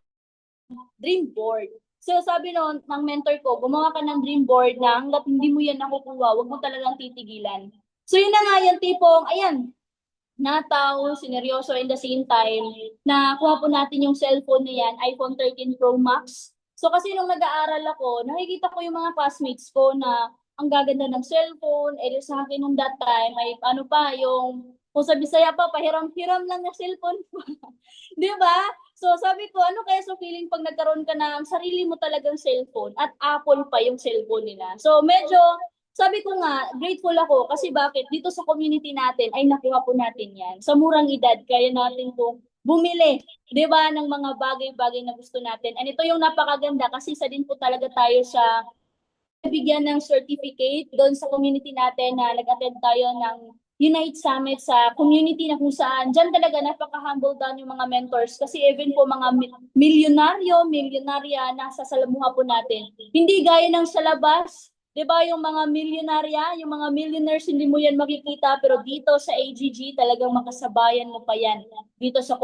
ng dream board. So sabi ng mentor ko, gumawa ka ng dream board na hanggat hindi mo yan nakukuha, wag mo talagang titigilan. So yun na nga yung tipong, ayan, nataw, sineryoso, in the same time, na kuha po natin yung cellphone na yan, iPhone 13 Pro Max. So kasi nung nag-aaral ako, nakikita ko yung mga classmates ko na ang gaganda ng cellphone, sa akin nung that time, ay ano pa, yung, kung sa Bisaya pa, pahiram-hiram lang na cellphone. Di ba? So sabi ko, ano kaya sa feeling pag nagkaroon ka ng sarili mo talagang cellphone at Apple pa yung cellphone nila. So medyo, sabi ko nga, grateful ako kasi bakit dito sa community natin ay nakuha po natin yan. Sa murang edad, kaya natin po bumili, 'di ba, ng mga bagay-bagay na gusto natin. And ito yung napakaganda kasi isa din po talaga tayo sa bigyan ng certificate doon sa community natin na nag-attend tayo ng Unite Summit sa community na kung saan dyan talaga napaka-humble down yung mga mentors kasi even po mga milyonarya, nasa salamuha po natin. Hindi gaya ng sa labas, 'di ba, yung mga milyonarya, yung mga millionaires hindi mo yan makikita, pero dito sa AGG talagang makasabayan mo pa yan dito sa.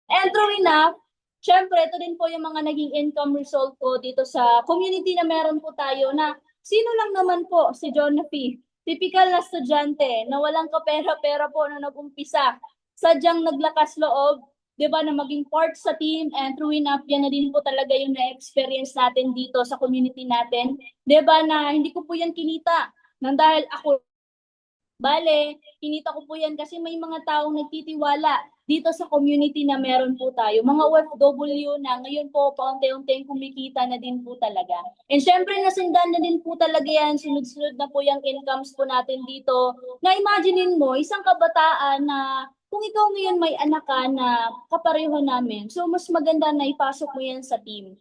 And true enough, syempre ito din po yung mga naging income result ko dito sa community na meron po tayo na sino lang naman po si Jonafi, typical na estudyante na walang kapera-pera po na nag-umpisa, sadyang naglakas loob, 'di ba, na maging part sa team, and true enough, yan na din po talaga yung na-experience natin dito sa community natin, 'di ba, na hindi ko po yan kinita nang dahil ako, bale, kinita ko po yan kasi may mga taong nagtitiwala dito sa community na meron po tayo. Mga OFW na ngayon po paunti-unting kumikita na din po talaga. And syempre nasundan na din po talaga yan, sunod-sunod na po yung incomes po natin dito. Na imaginein mo, isang kabataan na kung ikaw ngayon may anak ka na kapareho namin, so mas maganda na ipasok mo yan sa team.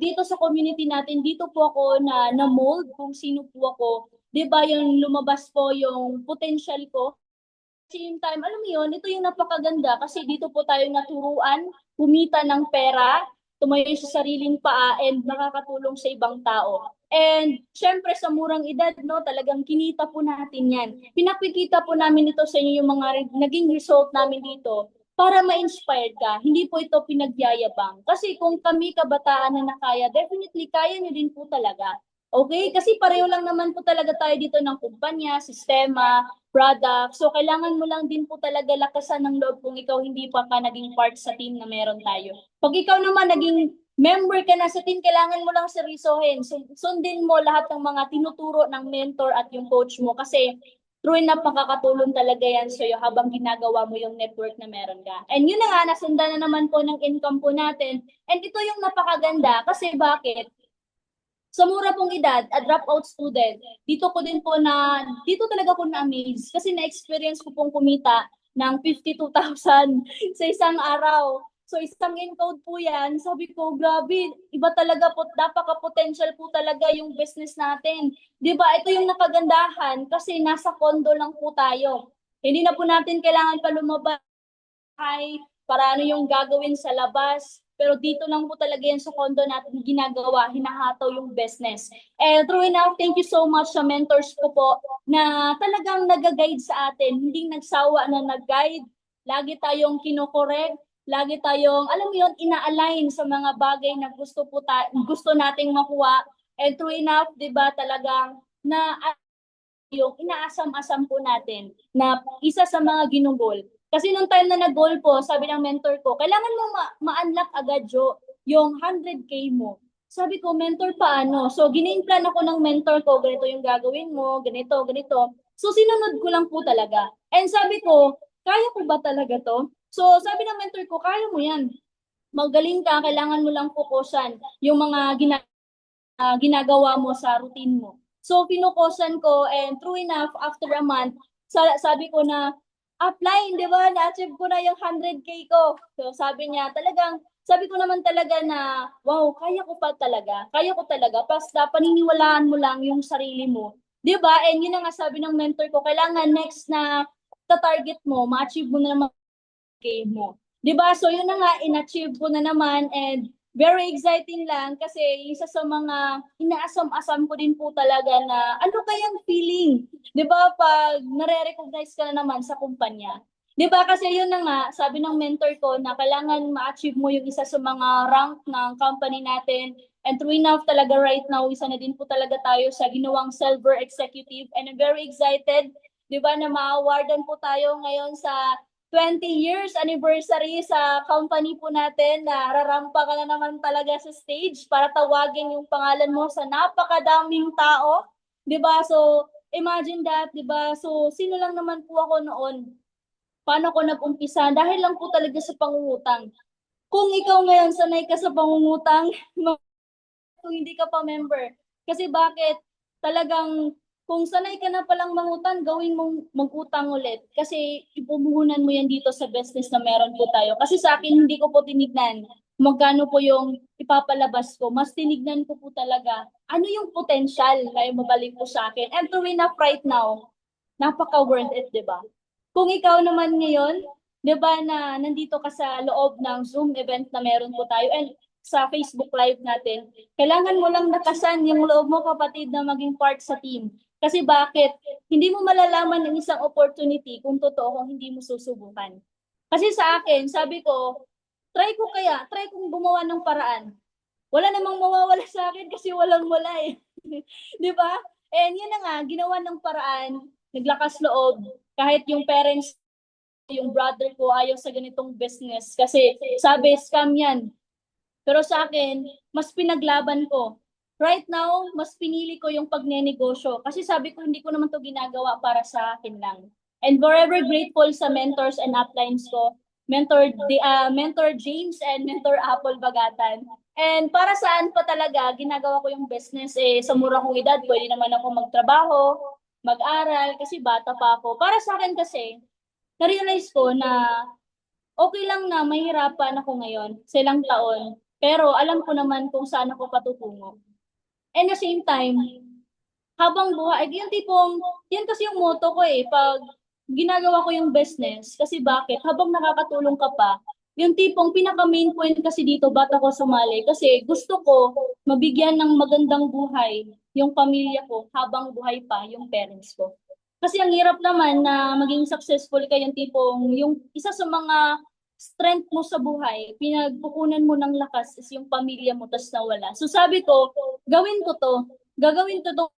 Dito sa community natin, dito po ako na-mold kung sino po ako. 'Di ba yung lumabas po yung potential ko? Same time, alam mo yun, ito yung napakaganda kasi dito po tayo naturuan, kumita ng pera, tumayo sa sariling paa, and nakakatulong sa ibang tao. And syempre sa murang edad, no, talagang kinita po natin yan. Pinapikita po namin ito sa inyo yung mga naging result namin dito para ma-inspired ka. Hindi po ito pinagyayabang. Kasi kung kami kabataan na nakaya, definitely kaya nyo din po talaga. Okay? Kasi pareho lang naman po talaga tayo dito ng kumpanya, sistema, product. So, kailangan mo lang din po talaga lakasan ng loob kung ikaw hindi pa ka naging part sa team na meron tayo. Pag ikaw naman naging member ka na sa team, kailangan mo lang seryosohin. Sundin mo lahat ng mga tinuturo ng mentor at yung coach mo kasi true na makakatulong talaga yan sa'yo habang ginagawa mo yung network na meron ka. And yun na nga, nasundan na naman po ng income po natin. And ito yung napakaganda kasi bakit? Sa mura pong edad, a dropout student, dito talaga ko na-amaze kasi na-experience ko pong kumita ng 52,000 sa isang araw. So isang encode po yan, sabi ko, grabe, iba talaga po, napaka-potential po talaga yung business natin. 'Di ba? Ito yung nakagandahan kasi nasa condo lang po tayo. Hindi na po natin kailangan pa lumabas para ano yung gagawin sa labas. pero dito lang po talaga yan sa condo natin ginagawa, hinahataw yung business. And true enough, thank you so much sa mentors ko po na talagang nag-guide sa atin, hindi nagsawa na nag-guide, lagi tayong kinokorek, lagi tayong, alam mo yun, ina-align sa mga bagay na gusto nating makuha. And true enough, di ba, talagang na yung inaasam-asam po natin na isa sa mga ginugol. Kasi nung time na nag-goal po, sabi ng mentor ko, kailangan mo ma-unlock agad yung 100K mo. Sabi ko, mentor, paano? So, ginain plan ako ng mentor ko, ganito yung gagawin mo, ganito, ganito. So, sinunod ko lang po talaga. And sabi ko, kaya ko ba talaga to? So, sabi ng mentor ko, kaya mo yan. Magaling ka, kailangan mo lang fokusan yung mga ginagawa mo sa routine mo. So, pinukusan ko and true enough, after a month, sabi ko na, apply, di ba? Na-achieve ko na yung 100K ko. So, sabi niya, sabi ko naman talaga na, wow, kaya ko pa talaga. Kaya ko talaga. Basta paniniwalaan mo lang yung sarili mo. Di ba? And yun na nga sabi ng mentor ko, kailangan next na target mo, ma-achieve mo na naman game mo. 'Di ba? So yun na nga in-achieve ko na naman and very exciting lang kasi isa sa mga inaasam-asam ko din po talaga na ano kayang feeling, 'di ba, pag nare-recognize ka na naman sa kumpanya. 'Di ba? Kasi yun na nga, sabi ng mentor ko na kailangan ma-achieve mo yung isa sa mga rank ng company natin. And true enough talaga right now, isa na din po talaga tayo sa ginawang silver executive and I'm very excited, 'di ba, na ma-awardan po tayo ngayon sa 20 years anniversary sa company po natin na rarampa ka na naman talaga sa stage para tawagin yung pangalan mo sa napakadaming tao, 'di ba? So, imagine that, 'di ba? So, sino lang naman po ako noon? Paano ko nag-umpisa? Dahil lang po talaga sa pangungutang. Kung ikaw ngayon sanay ka sa pangungutang, kung hindi ka pa member. Kasi bakit? Talagang kung sanay ka na palang mangutang, gawin mong mag-utang ulit. Kasi ipupuhunan mo yan dito sa business na meron po tayo. Kasi sa akin, hindi ko po tinignan magkano po yung ipapalabas ko. Mas tinignan ko po talaga ano yung potential na yung mabalik po sa akin. And true enough right now, napaka-worth it, di ba? Kung ikaw naman ngayon, di ba, na nandito ka sa loob ng Zoom event na meron po tayo and sa Facebook Live natin, kailangan mo lang nakasan yung loob mo, kapatid, na maging part sa team. Kasi bakit? Hindi mo malalaman ng isang opportunity kung totoo kung hindi mo susubukan. Kasi sa akin, sabi ko, try kong gumawa ng paraan. Wala namang mawawala sa akin kasi walang wala eh. Di ba? And yun na nga, ginawa ng paraan, naglakas loob, kahit yung parents, yung brother ko ayaw sa ganitong business kasi sabi, scam yan. Pero sa akin, mas pinaglaban ko. Right now, mas pinili ko yung pagnenegosyo. Kasi sabi ko, hindi ko naman to ginagawa para sa akin lang. And forever grateful sa mentors and uplines ko. Mentor James and Mentor Apple Bagatan. And para saan pa talaga, ginagawa ko yung business sa mura kong edad. Pwede naman ako magtrabaho, mag-aral, kasi bata pa ako. Para sa akin kasi, na-realize ko na okay lang na mahirapan ako ngayon sa ilang taon. Pero alam ko naman kung saan ako patutungo. And the same time, habang buhay, yung tipong, yan kasi yung motto ko pag ginagawa ko yung business, kasi bakit? Habang nakakatulong ka pa, yung tipong pinaka-main point kasi dito, ba't ako sumali? Kasi gusto ko mabigyan ng magandang buhay yung pamilya ko habang buhay pa yung parents ko. Kasi ang hirap naman na maging successful ka yung tipong, yung isa sa mga strength mo sa buhay, pinagpukunan mo ng lakas is yung pamilya mo, tas nawala. So sabi ko, gagawin ko to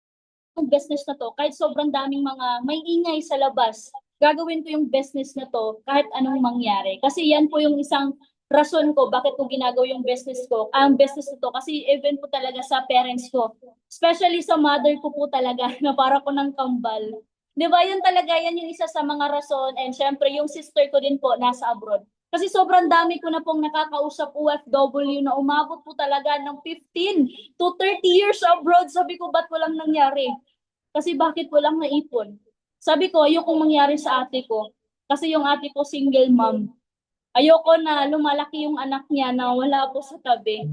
business na to, kahit sobrang daming mga may ingay sa labas, gagawin ko yung business na to kahit anong mangyari. Kasi yan po yung isang rason ko bakit ko ginagawa yung business ko, ang business na to, kasi even po talaga sa parents ko, especially sa mother ko po talaga, na para ko ng kambal. Di ba, yun talaga, yan yung isa sa mga rason, and syempre yung sister ko din po nasa abroad. Kasi sobrang dami ko na pong nakakausap OFW na umabot po talaga ng 15 to 30 years abroad. Sabi ko, ba't walang nangyari? Kasi bakit walang naipon? Sabi ko, ayokong mangyari sa ate ko. Kasi yung ate ko single mom. Ayoko na lumalaki yung anak niya na wala po sa tabi.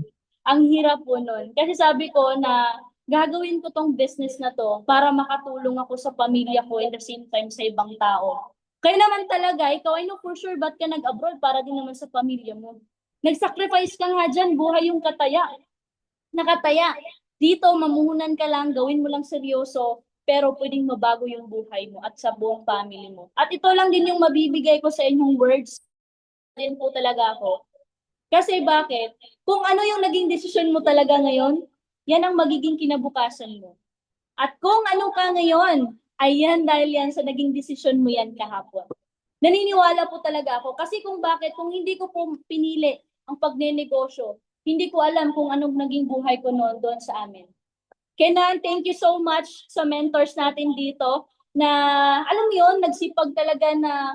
Ang hirap po nun. Kasi sabi ko na gagawin ko tong business na to para makatulong ako sa pamilya ko at the same time sa ibang tao. Kaya naman talaga, ikaw, I know for sure, ba't ka nag-abroad para din naman sa pamilya mo? Nag-sacrifice ka nga dyan, buhay yung nakataya. Dito, mamuhunan ka lang, gawin mo lang seryoso, pero pwedeng mabago yung buhay mo at sa buong family mo. At ito lang din yung mabibigay ko sa inyong words din po talaga ako. Kasi bakit? Kung ano yung naging desisyon mo talaga ngayon, yan ang magiging kinabukasan mo. At kung ano ka ngayon, ayan dahil yan sa naging desisyon mo yan kahapon. Naniniwala po talaga ako. Kasi kung hindi ko po pinili ang pagnenegosyo, hindi ko alam kung anong naging buhay ko noon doon sa amin. Kenan, thank you so much sa mentors natin dito na, alam mo yun, nagsipag talaga na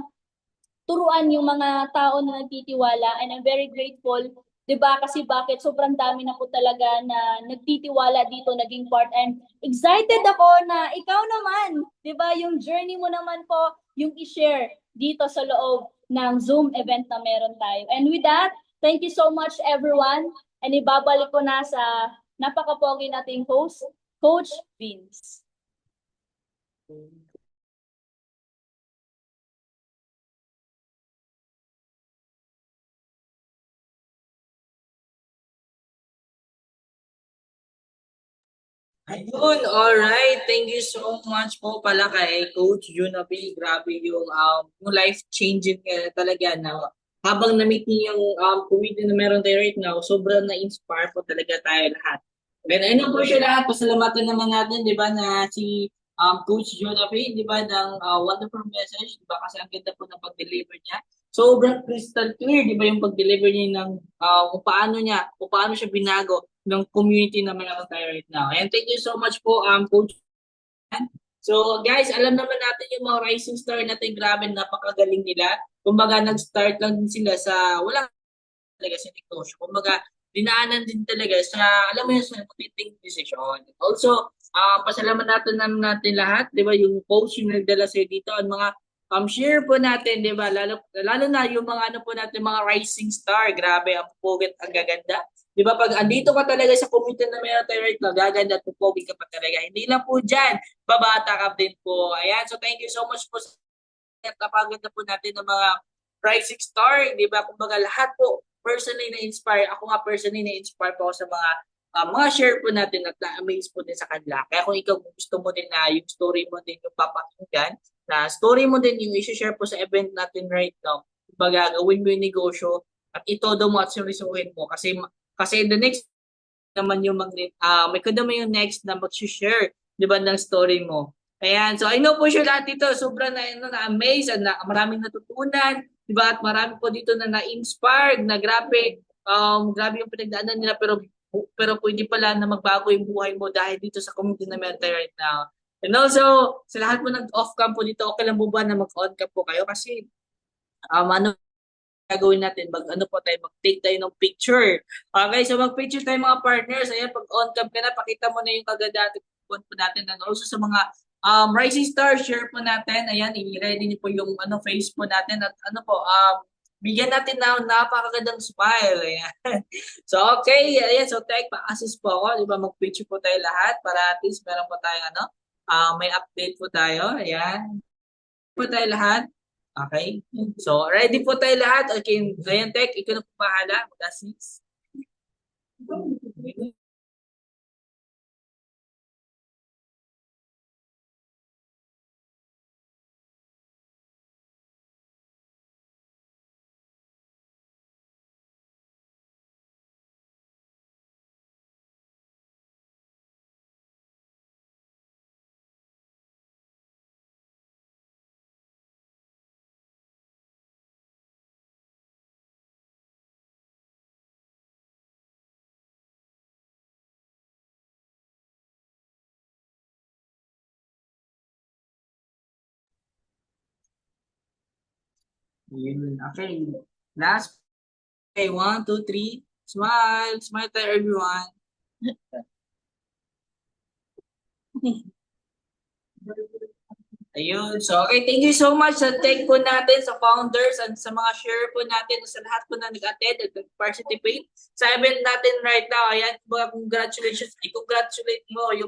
turuan yung mga tao na nagtitiwala, and I'm very grateful, 'di ba? Kasi bakit sobrang dami na po talaga na nagtitiwala dito, naging part, and excited ako na ikaw naman, 'di ba? Yung journey mo naman po yung i-share dito sa loob ng Zoom event na meron tayo. And with that, thank you so much everyone. And ibabalik ko na sa napaka-pogi nating host, Coach Vince. Ayun, alright. Thank you so much po pala kay Coach Junapi. Grabe yung life-changing talaga na habang na-meet niyo yung community na meron tayo right now, sobrang na-inspire po talaga tayo lahat. And ano po siya lahat, pasalamatan naman natin, di ba, na si Coach Junapi, di ba, ng wonderful message, di ba, kasi ang ganda po ng pag-deliver niya. Sobrang crystal clear, di ba, yung pag-deliver niya ng kung paano siya binago ng community na meron tayo right now. And thank you so much po, Coach. So guys, alam naman natin yung mga rising star natin, grabe, napakagaling nila. Kumbaga, nag-start lang din sila sa walang talaga sa negosyo. Kumbaga, dinaanan din talaga sa, alam mo yun, sa matinding decision. Also, natin lahat, di ba, yung post yung nagdala sa'yo dito, ang mga share po natin, di ba, lalo na yung mga ano po natin, mga rising star, grabe, ang pugit, ang gaganda. Di ba, pag andito ka talaga sa community na meron tayo right now, gaganda at pupugit ka pa talaga. Hindi lang po dyan, babata ka din po. Ayan, so thank you so much po sa napaganda po natin ng mga rising star, di ba? Kumbaga lahat po personally na-inspire. Ako nga personally na-inspire po ako sa mga share po natin at na-amaze po din sa kanila. Kaya kung ikaw gusto mo din na yung story mo din yung papakinggan, na story mo din yung i-share po sa event natin right now, kumbaga gawin mo yung negosyo at itodo mo at seryosohin mo kasi the next naman yung may naman yung next na mag-share, di ba, ng story mo. Ayan, so I know po siya lahat dito, sobrang na-amaze at maraming natutunan, di ba? At marami po dito na na-inspired, na grabe yung pinagdaanan nila, pero pwede pala na magbago yung buhay mo dahil dito sa community na meron tayo right now. And also, sa lahat mo nag-off cam po dito, okay lang po ba na mag-on cam po kayo? Kasi ano gagawin natin, mag-take tayo ng picture. Okay, so mag-picture tayo mga partners. Ayan, pag on cam ka na, pakita mo na yung kaganda po natin. And also sa mga rising star, share po natin. Ayan, i-ready niyo po yung face po natin. At bigyan natin na napakagandang smile. Ayan. So, okay. Ayan, so tech pa-assist po ako. Diba, mag-picture po tayo lahat para at least meron po tayo, may update po tayo. Ayan. Po tayo lahat. Okay? So, ready po tayo lahat. Okay, Ayan, Tech, ikaw na po bahala. Mag-assist. Okay. Last. Okay, 1, 2, 3. Smile. Smile tayo, everyone. Ayun. So, okay. Thank you so much sa tech po natin, sa founders, at sa mga share po natin, sa lahat po na nag-attend at nag-participate sa event natin right now. Ayan, congratulations. I-congratulate mo yung